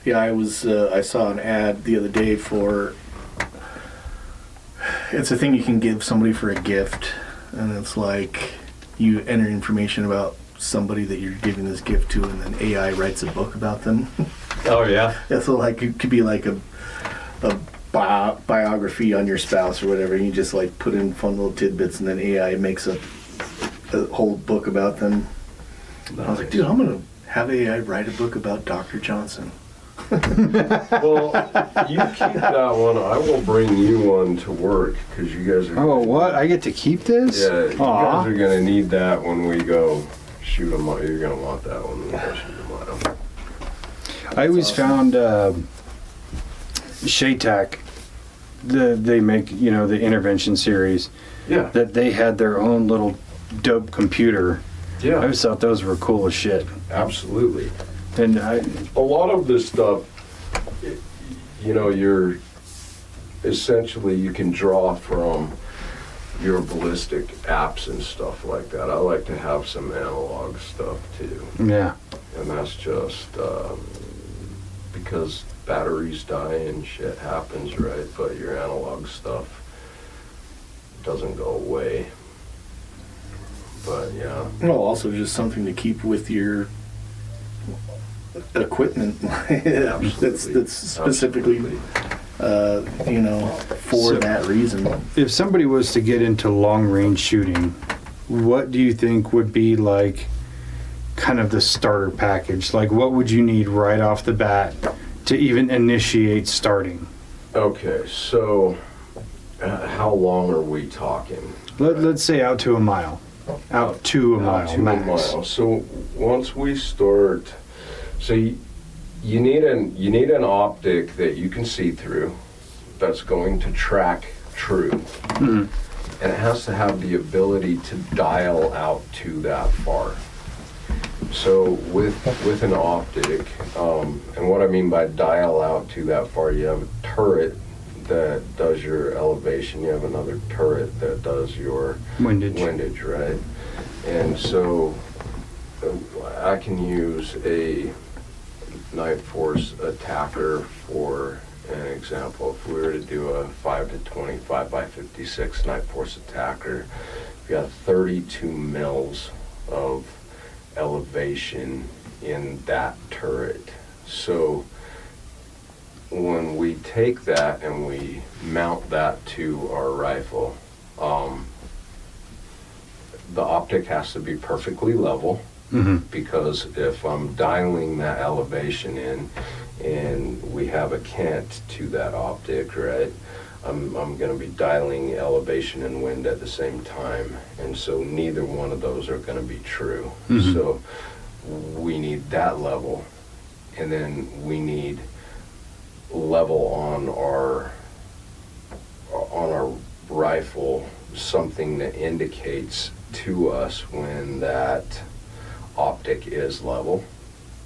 Yeah, I saw an ad the other day for, it's a thing you can give somebody for a gift, and it's like you enter information about somebody that you're giving this gift to, and then AI writes a book about them. Oh, yeah? Yeah, so like it could be like a biography on your spouse or whatever, and you just like put in fun little tidbits, and then AI makes a whole book about them. I was like, dude, I'm gonna have AI write a book about Dr. Johnson. Well, you keep that one. I will bring you one to work because you guys are. Oh, what? I get to keep this? Yeah, you Aw. guys are gonna need that when we go shoot them. You're gonna want that when we go shoot them. I always awesome. found SHATAC, they make, you know, the intervention series, Yeah, that they had their own little dope computer. I yeah, always thought those were cool as shit. absolutely. And A lot of this stuff, you know, you're essentially you can draw from your ballistic apps and stuff like that. I like to have some analog stuff too, yeah. and that's just because batteries die and shit happens, right? But your analog stuff doesn't go away. But yeah. Well, also just something to keep with your equipment that's specifically you know, for So- that reason. If somebody was to get into long range shooting, what do you think would be like kind of the starter package? Like what would you need right off the bat to even initiate starting? Okay, so how long are we talking? Let's say out to a mile. Out to a mile, To a max. mile. So once we start, so you need an optic that you can see through, that's going to track true, Mhm. and it has to have the ability to dial out to that far. So with an optic, and what I mean by dial out to that far, you have a turret that does your elevation, you have another turret that does your Windage. right? And so I can use a Night Force attacker for an example. If we were to do a 5 to 25 by 56 Night Force attacker, we got 32 mils of elevation in that turret. So when we take that and we mount that to our rifle, the optic has to be perfectly level, because if I'm dialing that elevation in and we have a cant to that optic, right, I'm going to be dialing elevation and wind at the same time, and so neither one of those are going to be true. So we need that level, and then we need level on our rifle, something that indicates to us when that optic is level,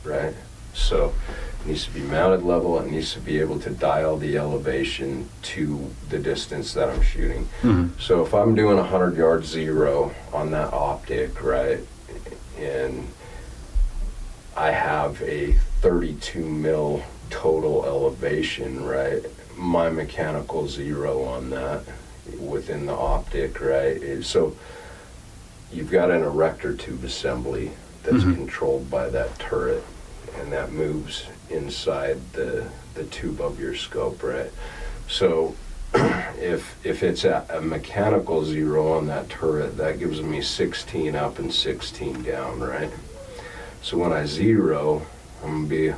right? So it needs to be mounted level, it needs to be able to dial the elevation to the distance that I'm shooting. So if I'm doing 100 yard zero on that optic, right, and I have a 32 mil total elevation, right, my mechanical zero on that within the optic, right, so you've got an erector tube assembly that's controlled by that turret, and that moves inside the tube of your scope, right? So if it's a mechanical zero on that turret, that gives me 16 up and 16 down, right? So when I zero, I'm gonna be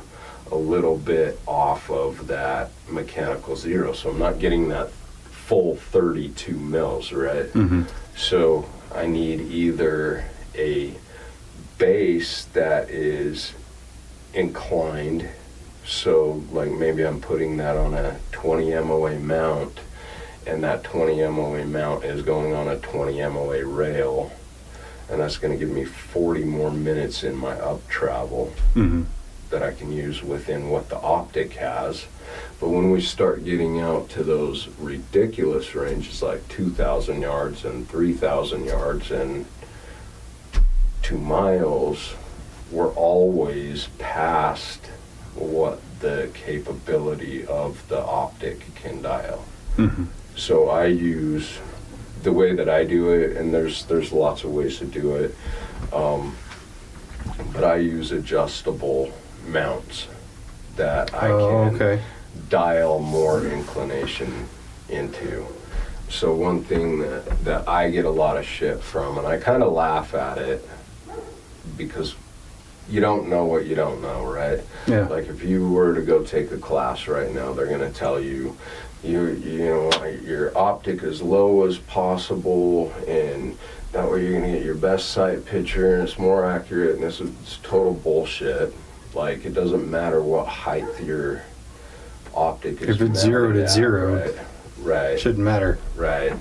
a little bit off of that mechanical zero. So I'm not getting that full 32 mils, right? Mm-hmm. So I need either a base that is inclined, so like maybe I'm putting that on a 20 MOA mount, and that 20 MOA mount is going on a 20 MOA rail, and that's going to give me 40 more minutes in my up travel Mm-hmm. that I can use within what the optic has. But when we start getting out to those ridiculous ranges like 2,000 yards and 3,000 yards and 2 miles, we're always past what the capability of the optic can dial. Mm-hmm. So I use the way that I do it, and there's lots of ways to do it, but I use adjustable mounts that I can okay. dial more inclination into. So one thing that I get a lot of shit from, and I kind of laugh at it, because you don't know what you don't know, right? Yeah. Like if you were to go take a class right now, they're going to tell you, you know, your optic as low as possible, and that way you're going to get your best sight picture and it's more accurate, and this is total bullshit. Like, it doesn't matter what height your optic is. If it's zeroed, it's zeroed. Right. Right. Shouldn't matter. Right.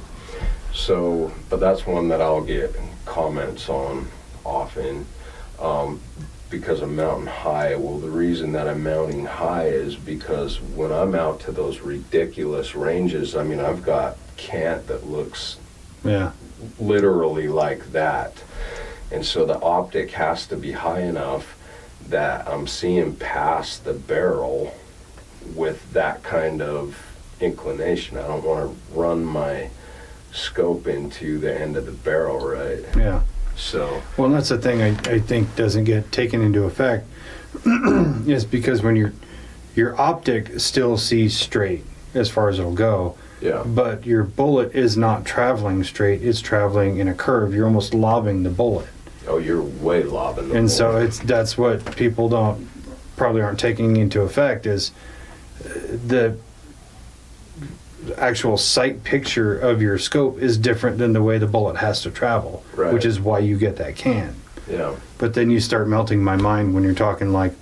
So, but that's one that I'll get comments on often, because I'm mounting high. Well, the reason that I'm mounting high is because when I'm out to those ridiculous ranges, I mean, I've got cant that looks Yeah. literally like that. And so the optic has to be high enough that I'm seeing past the barrel with that kind of inclination. I don't want to run my scope into the end of the barrel, right? Yeah. So, Well, and that's the thing I think doesn't get taken into effect is because when your optic still sees straight as far as it'll go, yeah. but your bullet is not traveling straight, it's traveling in a curve. You're almost lobbing the bullet. Oh, you're way lobbing the And ball. so that's what people probably aren't taking into effect is the actual sight picture of your scope is different than the way the bullet has to travel, Right. which is why you get that can. Yeah. But then you start melting my mind when you're talking like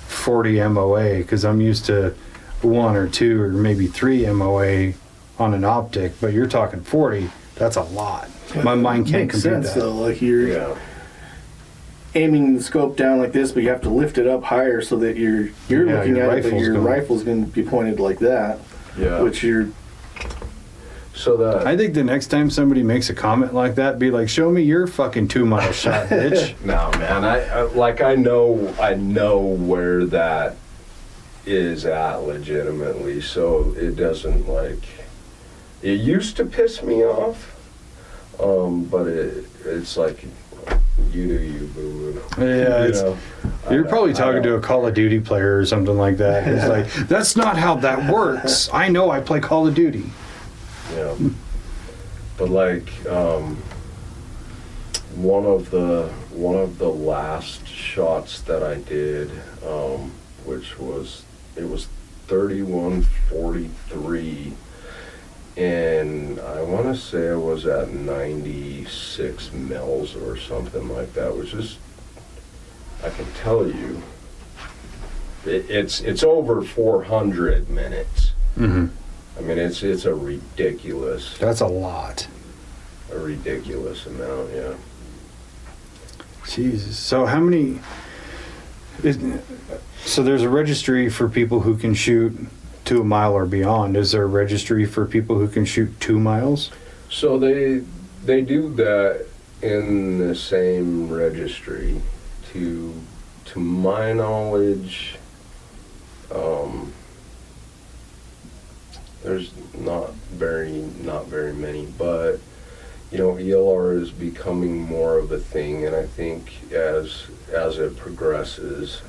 40 MOA, because I'm used to 1 or 2 or maybe 3 MOA on an optic, but you're talking 40, that's a lot. My mind can't Makes compute sense that. though. Like you're Yeah. aiming the scope down like this, but you have to lift it up higher so that you're Yeah, looking your at it, but rifle's your going- rifle's going to be pointed like that, Yeah. which you're. So that. I think the next time somebody makes a comment like that, be like, show me your fucking 2-mile shot, bitch. No, man. I know where that is at legitimately. So it doesn't like. It used to piss me off, but it's like you do you, boo boo. Yeah, you're probably talking to a Call of Duty player or something like that. It's like, that's not how that works. I know I play Call of Duty. Yeah, but like one of the last shots that I did, which was 31:43, and I want to say I was at 96 mils or something like that, which is, I can tell you, it's over 400 minutes. Mm-hmm. I mean, it's a ridiculous That's a lot. amount, yeah. Jesus. So how many? So there's a registry for people who can shoot to a mile or beyond. Is there a registry for people who can shoot 2 miles? So they do that in the same registry. To my knowledge, there's not very many, but you know, ELR is becoming more of a thing, and I think as it progresses,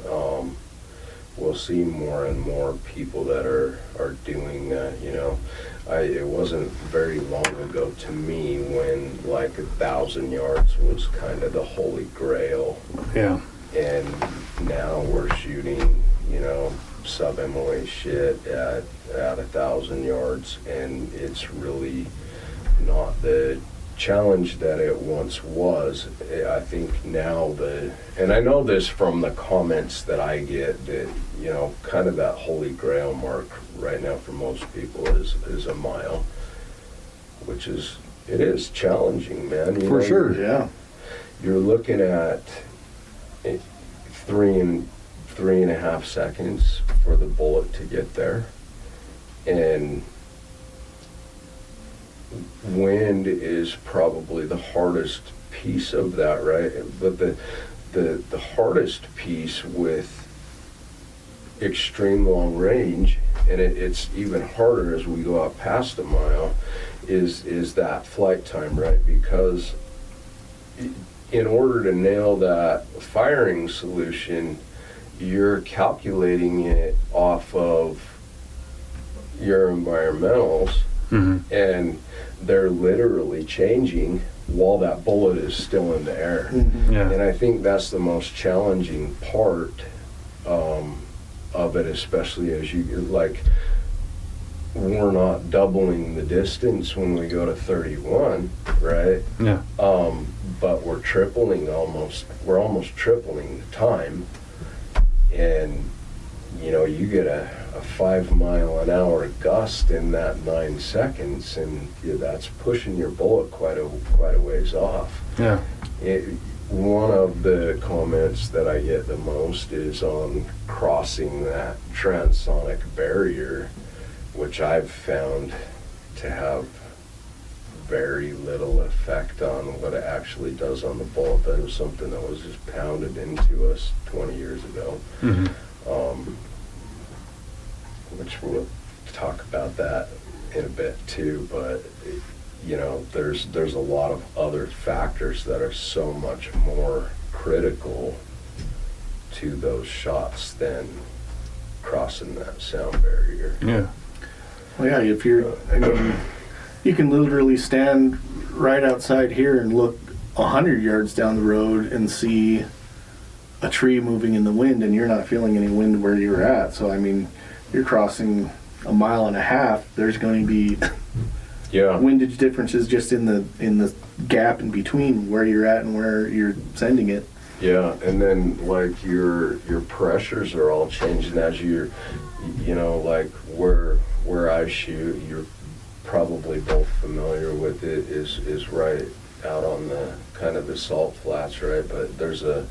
we'll see more and more people that are doing that. You know, it wasn't very long ago to me when like 1,000 yards was kind of the holy grail, Yeah. and now we're shooting you know, sub-MOA shit at 1,000 yards, and it's really not the challenge that it once was. I think now and I know this from the comments that I get, that, you know, kind of that holy grail mark right now for most people is a mile, which is, it is challenging, man. You For know, sure. Yeah. You're looking at 3.5 seconds for the bullet to get there, and wind is probably the hardest piece of that, right? But the hardest piece with extreme long range, and it's even harder as we go out past a mile, is that flight time, right? Because in order to nail that firing solution, you're calculating it off of your environmentals, and they're literally changing while that bullet is still in the air. Yeah. And I think that's the most challenging part of it, especially as you, like, we're not doubling the distance when we go to 31, right? Yeah. But we're almost tripling the time. And, you know, you get a 5-mile-an-hour gust in that 9 seconds, and that's pushing your bullet quite a ways off. Yeah. One of the comments that I get the most is on crossing that transonic barrier, which I've found to have very little effect on what it actually does on the bullet. That was something that was just pounded into us 20 years ago. Which we'll talk about that in a bit too, but you know, there's a lot of other factors that are so much more critical to those shots than crossing that sound barrier. Yeah. Well, yeah, if you're, I mean, you can literally stand right outside here and look 100 yards down the road and see a tree moving in the wind, and you're not feeling any wind where you're at. So, I mean, you're crossing 1.5 miles, there's going to be windage differences just in the gap in between where you're at and where you're sending it. Yeah, and then like your pressures are all changing as you're, you know, like where I shoot, you're probably both familiar with it, is right out on the kind of the salt flats, right? But there's a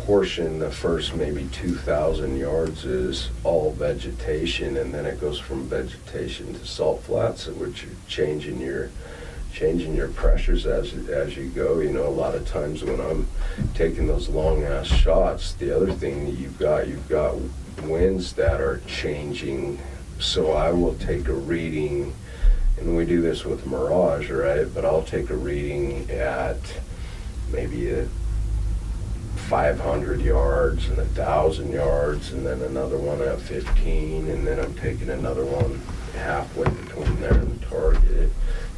portion, the first maybe 2,000 yards is all vegetation, and then it goes from vegetation to salt flats, which you're changing your pressures as you go. You know, a lot of times when I'm taking those long ass shots, the other thing that you've got winds that are changing. So I will take a reading, and we do this with Mirage, right? But I'll take a reading at maybe 500 yards and 1,000 yards, and then another one at 15, and then I'm taking another one halfway between there and the target,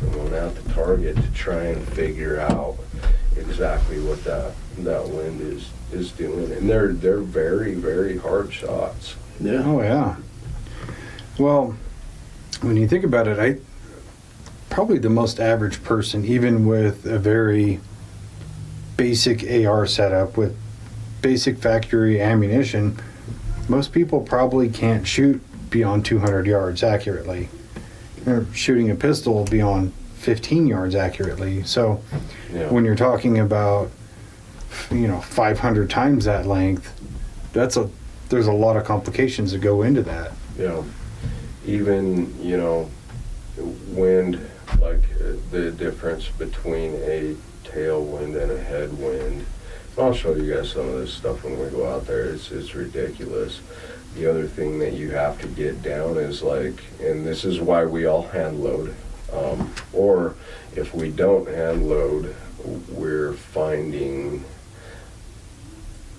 and one at the target to try and figure out exactly what that wind is doing. And they're very, very hard shots. Yeah. Oh, yeah. Well, when you think about it, probably the most average person, even with a very basic AR setup with basic factory ammunition, most people probably can't shoot beyond 200 yards accurately. They're shooting a pistol beyond 15 yards accurately. So when you're talking about, 500 times that length, there's a lot of complications that go into that. Yeah. Even, wind, like the difference between a tailwind and a headwind. I'll show you guys some of this stuff when we go out there. It's ridiculous. The other thing that you have to get down is and this is why we all hand load. Or if we don't hand load, we're finding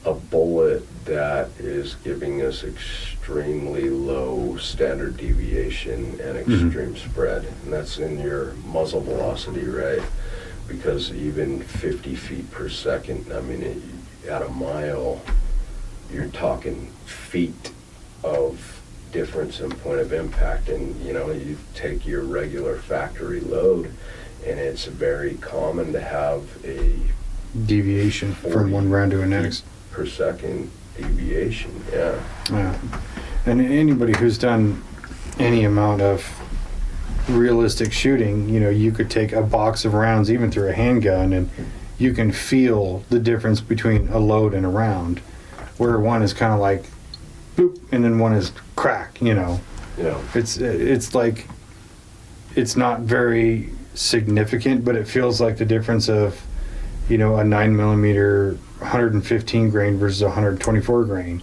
a bullet that is giving us extremely low standard deviation and extreme spread. And that's in your muzzle velocity, right? Because even 50 feet per second, I mean, at a mile, you're talking feet of difference in point of impact. And you know, you take your regular factory load, and it's very common to have a Deviation from one round to the next. per second deviation. Yeah. Yeah. And anybody who's done any amount of realistic shooting, you know, you could take a box of rounds even through a handgun and you can feel the difference between a load and a round, where one is kind of like boop and then one is crack, you know. Yeah. It's like, it's not very significant, but it feels like the difference of, you know, a 9mm 115 grain versus 124 grain.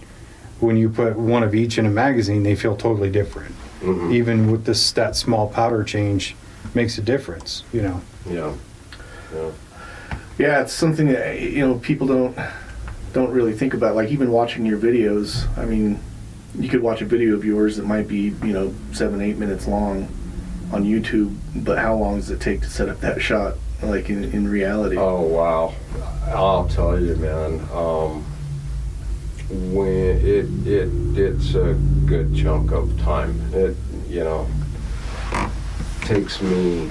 When you put one of each in a magazine, they feel totally different. Mm-hmm. Even with this, that small powder change makes a difference, you know. Yeah. Yeah. Yeah, it's something that, you know, people don't really think about. Like, even watching your videos, I mean, you could watch a video of yours that might be, you know, 7-8 minutes long on YouTube, but how long does it take to set up that shot, like in reality? Oh wow, I'll tell you, man. When it's a good chunk of time. It, you know, takes me,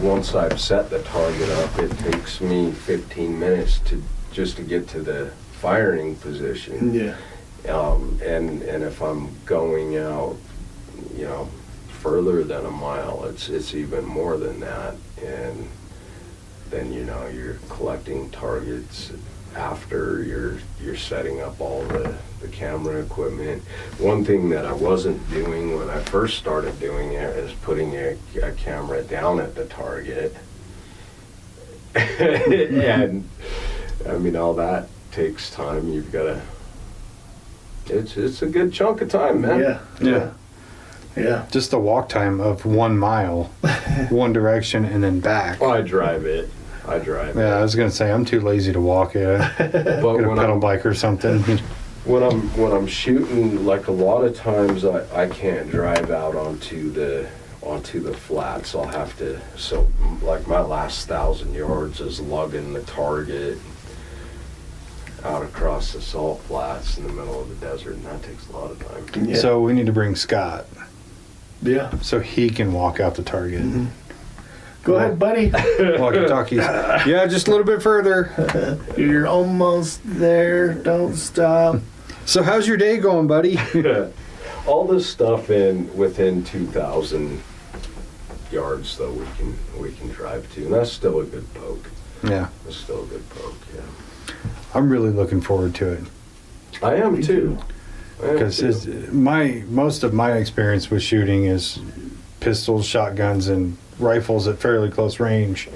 once I've set the target up, it takes me 15 minutes to get to the firing position. Yeah. And if I'm going out, you know, further than a mile, it's even more than that. And then, you know, you're collecting targets after you're setting up all the camera equipment. One thing that I wasn't doing when I first started doing it is putting a camera down at the target. And I mean, all that takes time. You've got to, it's a good chunk of time, man. Yeah. Yeah. Yeah. Just the walk time of 1 mile, one direction and then back. Well, I drive it. Yeah, I was gonna say I'm too lazy to walk it. But Get a when pedal bike or something. when I'm shooting, like a lot of times I can't drive out onto the flats. I'll have to, so like my last 1,000 yards is lugging the target out across the salt flats in the middle of the desert, and that takes a lot of time. Yeah. So we need to bring Scott Yeah. so he can walk out the target. Mm-hmm. Go ahead, buddy. Walkie-talkies. Yeah, just a little bit further. You're almost there. Don't stop. So how's your day going, buddy? All this stuff within 2,000 yards, though, we can drive to, and that's still a good poke. Yeah, That's still a good poke. Yeah, I'm really looking forward to it. I am too. Because most of my experience with shooting is pistols, shotguns, and rifles at fairly close range,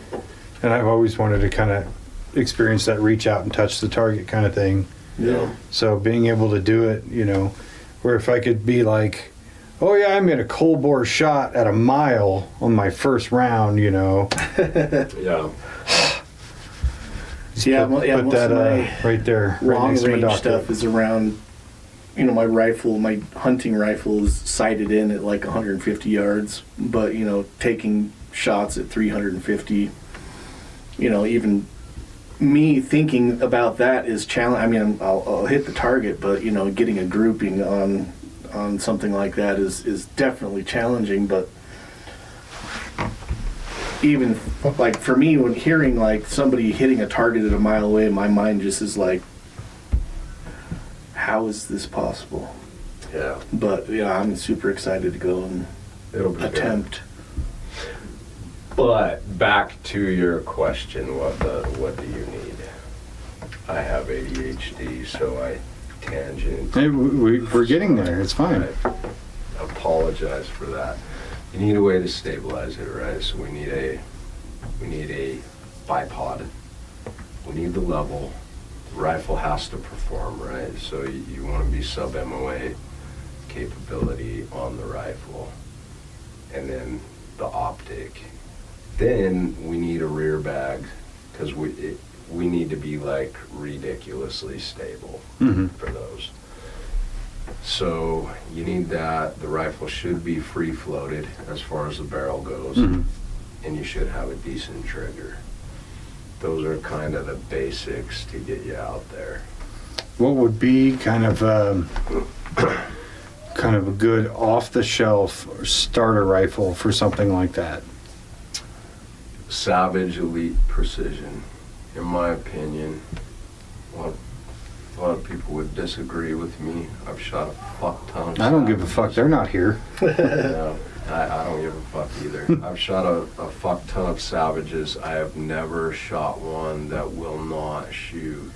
and I've always wanted to kind of experience that reach out and touch the target kind of thing. Yeah. So being able to do it, you know, where if I could be like, oh yeah, I made a cold bore shot at a mile on my first round, you know. Yeah. Yeah, Put most that of my right there, right long next to my range dock. stuff is around, you know, my hunting rifle is sighted in at like 150 yards, but, you know, taking shots at 350, you know, even me thinking about that is challenge. I mean, I'll hit the target, but, you know, getting a grouping on something like that is definitely challenging. But even like for me, when hearing like somebody hitting a target at a mile away, my mind just is like, how is this possible? Yeah. But yeah, I'm super excited to go and It'll be good. attempt. But back to your question, what do you need? I have ADHD, so I tangent. Hey, we're getting there. It's fine. I apologize for that. You need a way to stabilize it, right? So we need a bipod. We need the level. The rifle has to perform, right? So you want to be sub-MOA capability on the rifle. And then the optic. Then we need a rear bag, because we need to be like ridiculously stable for those. So you need that. The rifle should be free floated as far as the barrel goes, and you should have a decent trigger. Those are kind of the basics to get you out there. What would be kind of kind of a good off-the-shelf starter rifle for something like that? Savage Elite Precision, in my opinion. A lot of people would disagree with me. I've shot a fuck ton of I don't give a fuck. They're not here. No, I don't give a fuck either. I've shot a fuck ton of Savages. I have never shot one that will not shoot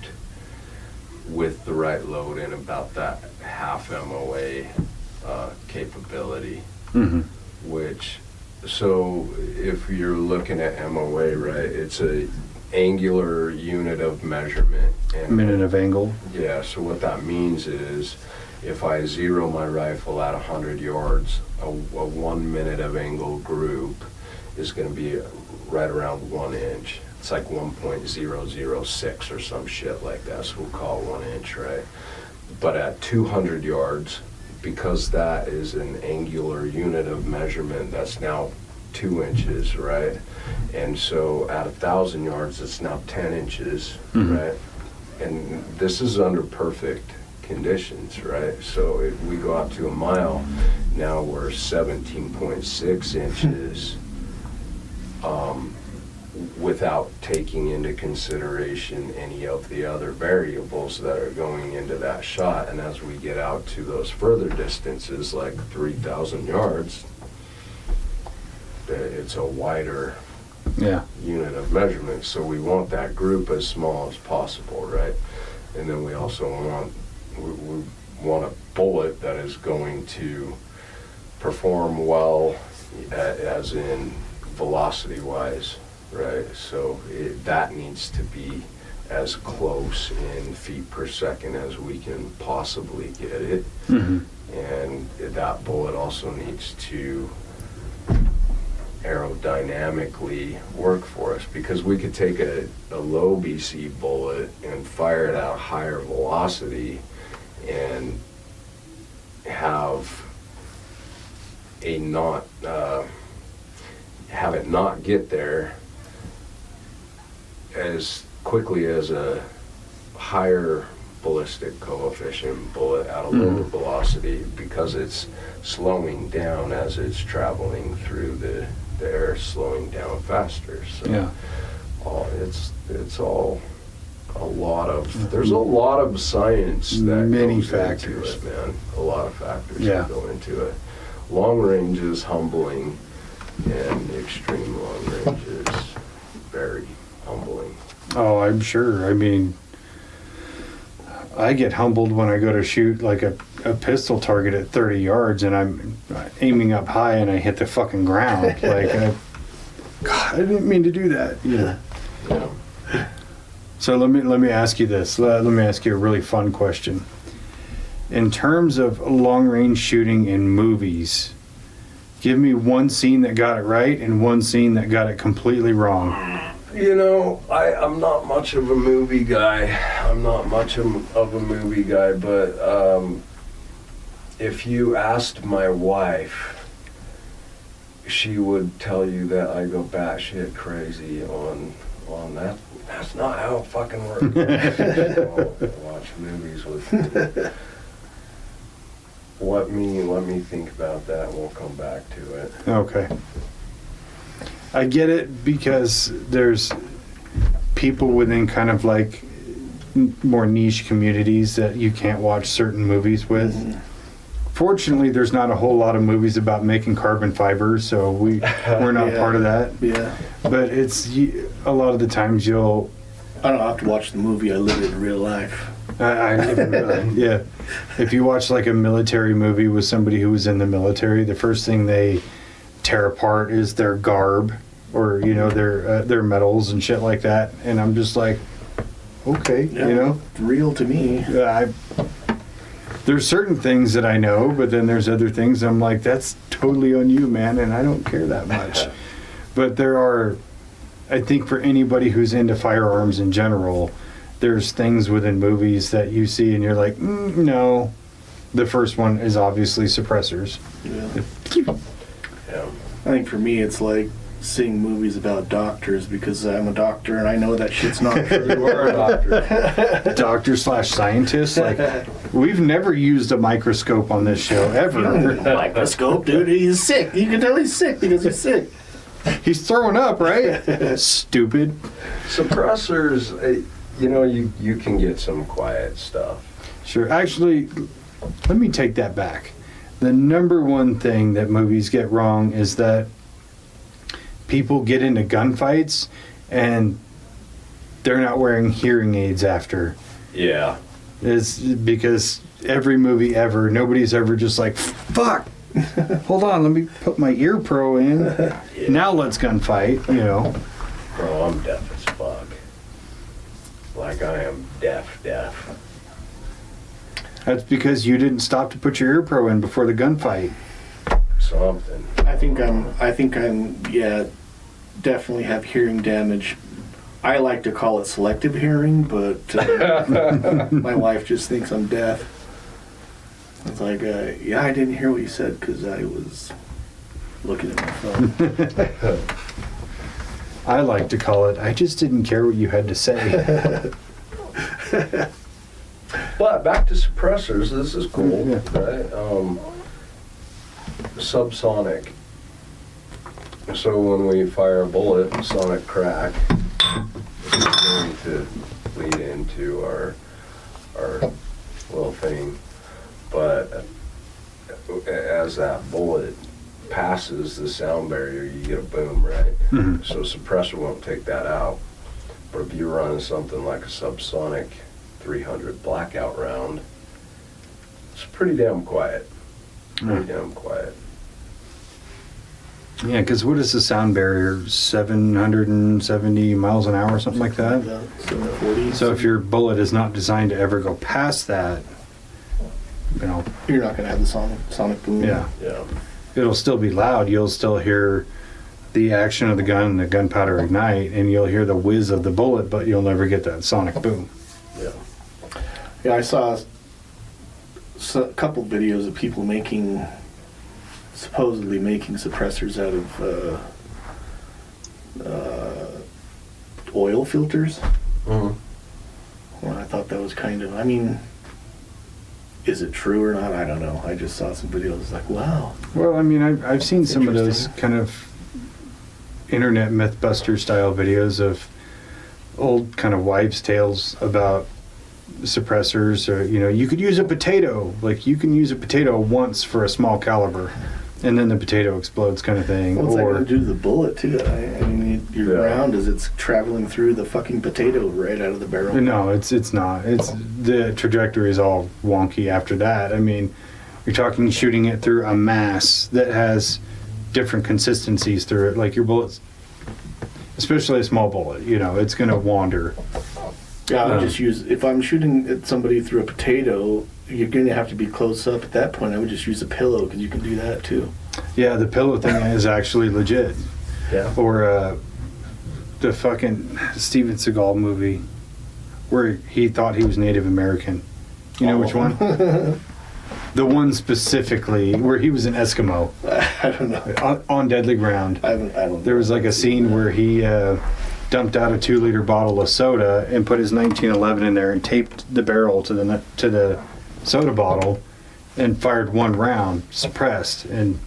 with the right load in about that half MOA capability. Mm-hmm. Which, so if you're looking at MOA, right, it's a angular unit of measurement. And Minute of angle. yeah, so what that means is if I zero my rifle at 100 yards, a 1 minute of angle group is going to be right around 1 inch. It's like 1.006 or some shit like that, so we'll call it 1 inch, right? But at 200 yards, because that is an angular unit of measurement, that's now 2 inches, right? And so at 1,000 yards, it's now 10 inches, Mhm. right? And this is under perfect conditions, right? So if we go out to a mile, now we're 17.6 inches without taking into consideration any of the other variables that are going into that shot. And as we get out to those further distances, like 3,000 yards, it's a wider Yeah. unit of measurement, so we want that group as small as possible, right? And then we also we want a bullet that is going to perform well, as in velocity wise, right? So that needs to be as close in feet per second as we can possibly get it. Mm-hmm. And that bullet also needs to aerodynamically work for us, because we could take a low BC bullet and fire it at a higher velocity and have a not have it not get there as quickly as a higher ballistic coefficient bullet at a lower velocity, because it's slowing down as it's traveling through the air, slowing down faster. So Yeah. it's all a lot of, there's a lot of science that Many goes factors. into it, man. A lot of factors Yeah. that go into it. Long range is humbling, and extreme long range is very humbling. Oh, I'm sure. I mean, I get humbled when I go to shoot like a pistol target at 30 yards and I'm aiming up high and I hit the fucking ground. Like, God, I didn't mean to do that. You know. Yeah. So let me ask you this. Let me ask you a really fun question. In terms of long range shooting in movies, give me one scene that got it right and one scene that got it completely wrong. You know, I'm not much of a movie guy. But if you asked my wife, she would tell you that I go batshit crazy on that. That's not how it fucking works. I'll watch movies with you. Let me think about that, and we'll come back to it. Okay. I get it, because there's people within kind of like more niche communities that you can't watch certain movies with. Fortunately, there's not a whole lot of movies about making carbon fibers, so we're not Yeah. part of that. Yeah. But it's a lot of the times you'll. I don't have to watch the movie. I live it in real life. I didn't really, yeah. If you watch like a military movie with somebody who was in the military, the first thing they tear apart is their garb, or their medals and shit like that. And I'm just like, okay, Yeah, it's real to me. There's certain things that I know, but then there's other things I'm like, that's totally on you, man, and I don't care that much. But there are, I think for anybody who's into firearms in general, there's things within movies that you see and you're like, no. The first one is obviously suppressors. Yeah. Yeah. I think for me, it's like seeing movies about doctors because I'm a doctor and I know that shit's not true. You are a doctor. Doctor/scientist. Like, we've never used a microscope on this show ever. Microscope, dude. He's sick. You can tell he's sick because he's sick. He's throwing up, right? Stupid. Suppressors, you can get some quiet stuff. Sure. Actually, let me take that back. The number one thing that movies get wrong is that people get into gunfights and they're not wearing hearing aids after. Yeah. It's because every movie ever, nobody's ever just like, fuck, hold on, let me put my ear pro in. Yeah. Now let's gunfight, you know. Bro, I'm deaf as fuck. Like, I am deaf. That's because you didn't stop to put your ear pro in before the gunfight. Something. I think I'm, yeah, definitely have hearing damage. I like to call it selective hearing, but my wife just thinks I'm deaf. It's like, yeah, I didn't hear what you said because I was looking at my phone. I like to call it, I just didn't care what you had to say. But back to suppressors, this is cool, Yeah. right? Subsonic. So when we fire a bullet, sonic crack is going to lead into our little thing. But as that bullet passes the sound barrier, you get a boom, right? Mhm. So suppressor won't take that out. But if you run something like a subsonic 300 blackout round, it's pretty damn quiet. Pretty damn quiet. Yeah, because what is the sound barrier? 770 miles an hour, something like that? 740. So if your bullet is not designed to ever go past that, you know, You're not going to have the sonic boom. yeah, Yeah. it'll still be loud. You'll still hear the action of the gun and the gunpowder ignite, and you'll hear the whiz of the bullet, but you'll never get that sonic boom. Yeah. Yeah, I saw a couple videos of people supposedly making suppressors out of oil filters. Mhm. Well, I thought that was kind of, I mean, is it true or not? I don't know. I just saw some videos like, wow. Well, I mean, I've seen some of those Interesting. kind of internet mythbuster style videos of old kind of wives' tales about suppressors, or you could use a potato, like you can use a potato once for a small caliber and then the potato explodes, kind of thing. What's that Or going to do to the bullet too? I mean, your Yeah. round is it's traveling through the fucking potato right out of the barrel. no, it's not. It's the trajectory is all wonky after that. I mean, you're talking shooting it through a mass that has different consistencies through it, like your bullets, especially a small bullet, it's going to wander. Yeah, I would just use, if I'm shooting at somebody through a potato, you're going to have to be close up at that point. I would just use a pillow because you can do that too. Yeah, the pillow thing is actually legit. Yeah. Or the fucking Steven Seagal movie where he thought he was Native American. You know which one? The one specifically where he was an Eskimo I don't know. on deadly ground. I don't. There was like a scene where he dumped out a 2-liter bottle of soda and put his 1911 in there and taped the barrel to the soda bottle and fired one round, suppressed, and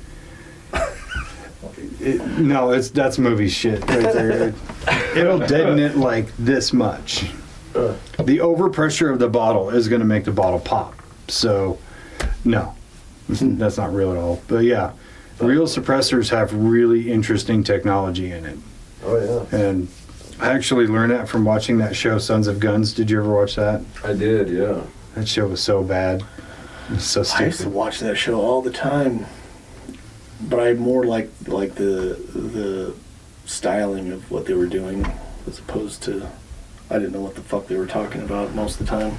that's movie shit right there. It'll deaden it like this much. The overpressure of the bottle is going to make the bottle pop. So, no, that's not real at all. But yeah, real suppressors have really interesting technology in it. Oh, yeah. And I actually learned that from watching that show, Sons of Guns. Did you ever watch that? I did, yeah. That show was so bad. It was so I used to stupid. watch that show all the time, but I more like the styling of what they were doing as opposed to, I didn't know what the fuck they were talking about most of the time.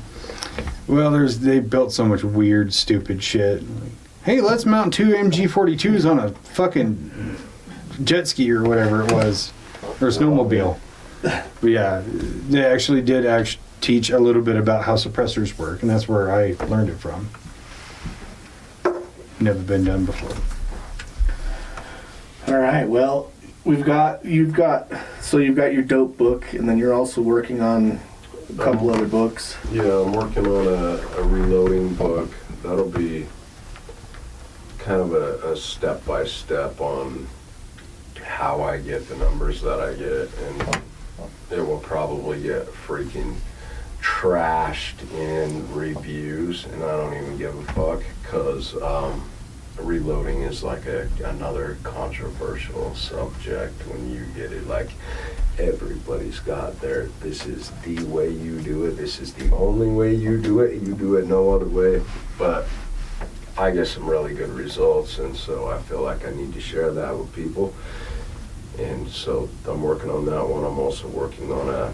Well, they built so much weird, stupid shit. Like, hey, let's mount 2 MG42s on a fucking jet ski or whatever it was, or a snowmobile. But yeah, they actually did teach a little bit about how suppressors work, and that's where I learned it from. Never been done before. All right, well, you've got your dope book, and then you're also working on a couple other books. Yeah, I'm working on a reloading book. That'll be kind of a step-by-step on how I get the numbers that I get, and it will probably get freaking trashed in reviews, and I don't even give a fuck, because reloading is like another controversial subject when you get it. Like, everybody's got this is the way you do it, this is the only way you do it no other way. But I get some really good results, and so I feel like I need to share that with people. And so I'm working on that one. I'm also working on a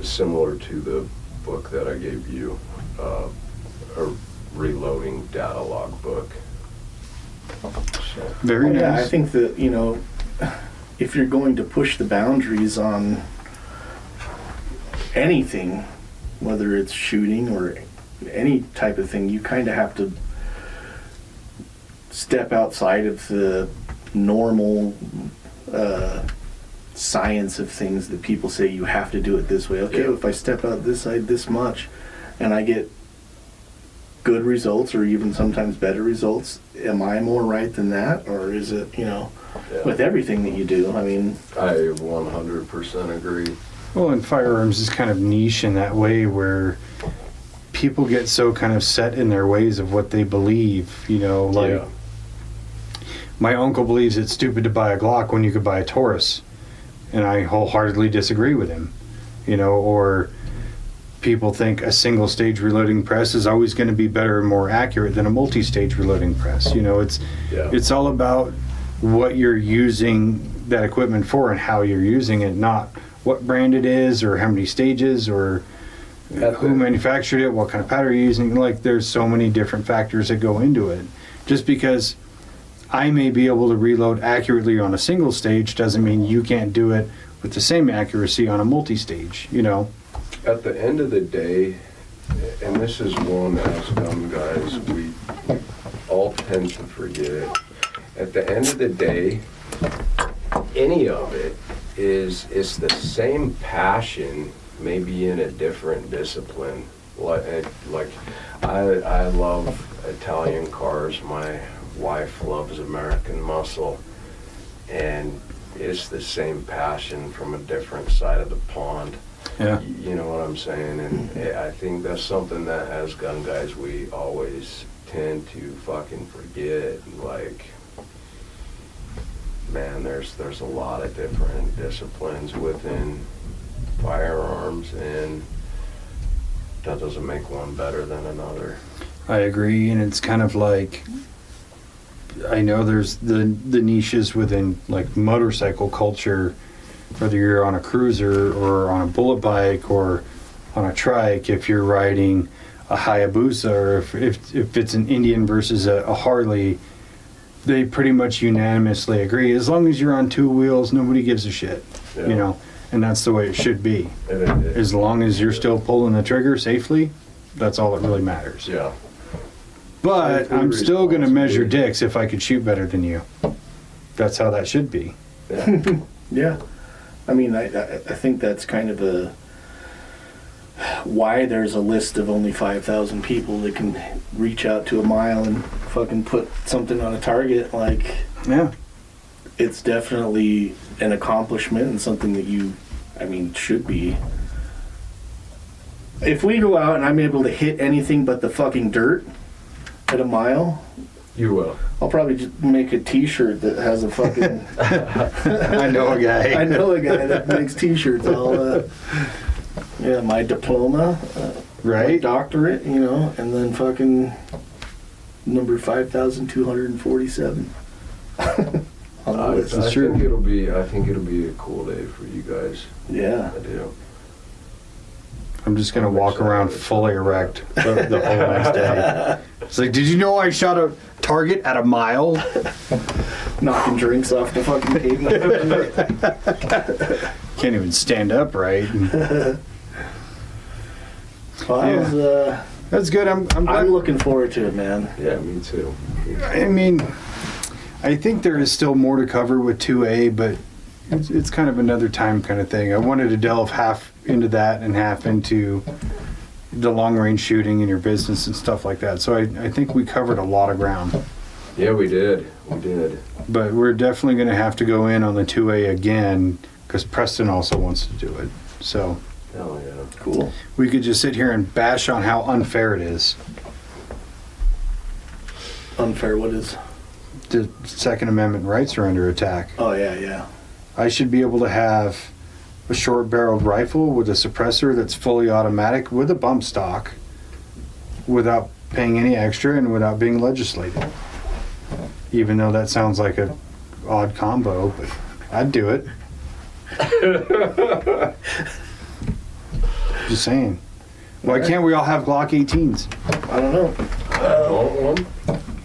similar to the book that I gave you, a reloading data log book. So. Very nice. Yeah, I think that, you know, if you're going to push the boundaries on anything, whether it's shooting or any type of thing, you kind of have to step outside of the normal science of things that people say you have to do it this way. Okay, if I step out this side this much and I get good results or even sometimes better results, am I more right than that? Or is it, you know, with everything that you do? I mean, I 100% agree. Well, and firearms is kind of niche in that way where people get so kind of set in their ways of what they believe, you know, like my uncle believes it's stupid to buy a Glock when you could buy a Taurus, and I wholeheartedly disagree with him, you know. Or people think a single stage reloading press is always going to be better and more accurate than a multi-stage reloading press. You know, it's all about what you're using that equipment for and how you're using it, not what brand it is or how many stages or who manufactured it, what kind of powder you're using. Like, there's so many different factors that go into it. Just because I may be able to reload accurately on a single stage doesn't mean you can't do it with the same accuracy on a multi-stage, you know. At the end of the day, and this is one as gun guys we all tend to forget, at the end of the day, any of it is the same passion, maybe in a different discipline. Like I love Italian cars. My wife loves American muscle, and it's the same passion from a different side of the pond. Yeah. You know what I'm saying? And I think that's something that as gun guys we always tend to fucking forget. Like, man, there's a lot of different disciplines within firearms, and that doesn't make one better than another. I agree, and it's kind of like, I know there's the niches within like motorcycle culture, whether you're on a cruiser or on a bullet bike or on a trike. If you're riding a Hayabusa, or if it's an Indian versus a Harley, they pretty much unanimously agree, as long as you're on two wheels, nobody gives a shit, you know, and that's the way it should be. As long as you're still pulling the trigger safely, that's all that really matters. Yeah. But I'm still going to measure dicks if I could shoot better than you. That's how that should be. Yeah. yeah. I mean, I think that's kind of why there's a list of only 5,000 people that can reach out to a mile and fucking put something on a target. Like, yeah, it's definitely an accomplishment and something that should be. If we go out and I'm able to hit anything but the fucking dirt at a mile, you will. I'll probably just make a T-shirt that has a fucking. I know a guy. I know a guy that makes T-shirts. My diploma, right? My doctorate, you know, and then fucking number 5,247. I think it'll be a cool day for you guys. Yeah, I do. I'm just gonna walk around fully erect the whole next day. It's like, did you know I shot a target at a mile? Knocking drinks off the fucking pavement. Can't even stand up right. Well, that's good. I'm looking forward to it, man. Yeah, me too. I mean, I think there is still more to cover with 2A, but it's kind of another time kind of thing. I wanted to delve half into that and half into the long range shooting in your business and stuff like that. So I think we covered a lot of ground. Yeah, we did. But we're definitely going to have to go in on the 2A again because Preston also wants to do it. So Hell yeah. Cool. we could just sit here and bash on how unfair it is. Unfair, what is? The Second Amendment rights are under attack. Oh, yeah. I should be able to have a short-barreled rifle with a suppressor that's fully automatic with a bump stock without paying any extra and without being legislated. Even though that sounds like a odd combo, but I'd do it. Just saying. Why can't we all have Glock 18s? I don't know. Want one?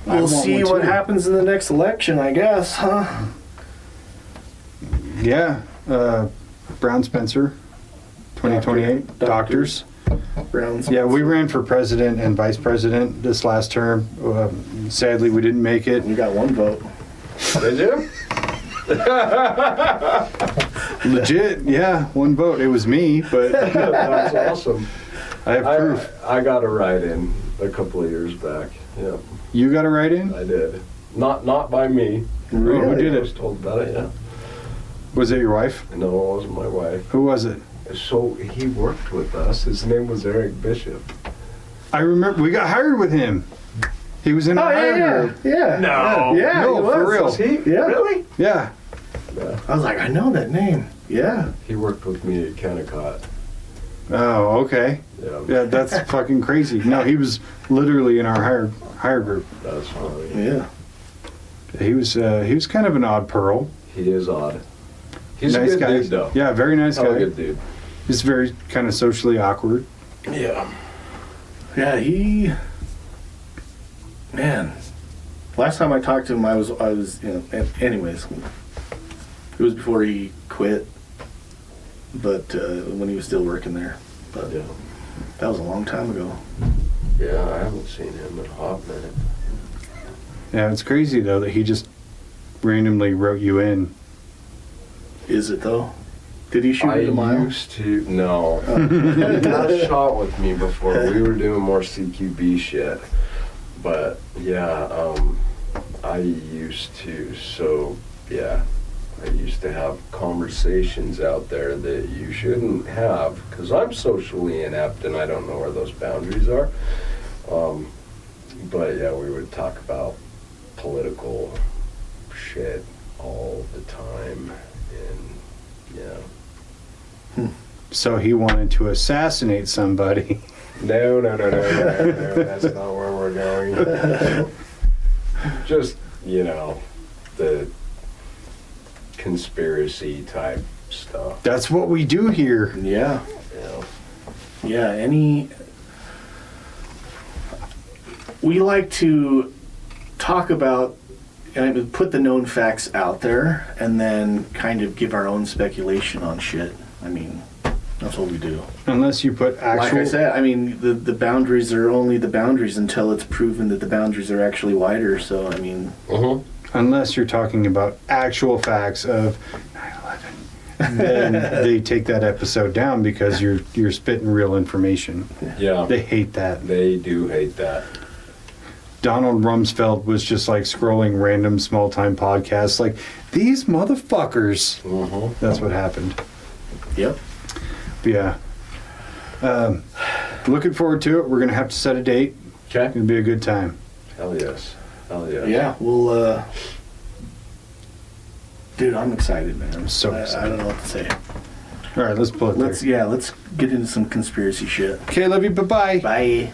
I We'll want see one what too. happens in the next election, I guess, huh? Yeah. Brown Spencer, 2028. Doctors. Browns. Yeah, we ran for president and vice president this last term. Sadly, we didn't make it. We got one vote. Did you? Legit, yeah, one vote. It was me, but That's awesome. I have proof. I got a write-in a couple of years back. Yeah, You got a write-in? I did. Not by me. Oh, who did I was it? told about it, yeah. Was it your wife? No, it wasn't my wife. Who was it? So he worked with us. His name was Eric Bishop. I remember we got hired with him. He was in our hire group. Yeah. No. Yeah, No, he was. for real. Was he? Yeah. Really? Yeah. Yeah. I was like, I know that name. Yeah. He worked with me at Kennecott. Oh, okay. Yeah. Yeah, that's fucking crazy. No, he was literally in our hire group. That's funny. Yeah. He was kind of an odd pearl. He is odd. He's Nice a good guy. dude, though. Yeah, very nice Hell, guy. good dude. He's very kind of socially awkward. Yeah. Yeah, man. Last time I talked to him, I was, anyways, it was before he quit, but when he was still working there. But Yeah. that was a long time ago. Yeah, I haven't seen him in a hot minute. Yeah, it's crazy though that he just randomly wrote you in. Is it though? Did he shoot it a mile? Used to, no. He got shot with me before. We were doing more CQB shit. But yeah, I used to, so yeah. I used to have conversations out there that you shouldn't have because I'm socially inept and I don't know where those boundaries are. But yeah, we would talk about political shit all the time. And yeah. So he wanted to assassinate somebody. No, that's not where we're going. Just, the conspiracy type stuff. That's what we do here. Yeah. Yeah. Yeah, we like to talk about and put the known facts out there and then kind of give our own speculation on shit. I mean, that's what we do. Unless you put actual... Like I said, I mean, the boundaries are only the boundaries until it's proven that the boundaries are actually wider. So, I mean... Unless you're talking about actual facts of 9/11. Then they take that episode down because you're spitting real information. Yeah. They hate that. They do hate that. Donald Rumsfeld was just like scrolling random small-time podcasts like, these motherfuckers. That's what happened. Yep. But yeah. Looking forward to it. We're going to have to set a date. Okay. It's going to be a good time. Hell yes. Hell yes. Yeah, we'll, dude, I'm excited, man. I'm so I excited. don't know what to say. All right, let's pull it Let's there. get into some conspiracy shit. Okay, love you. Bye-bye. Bye.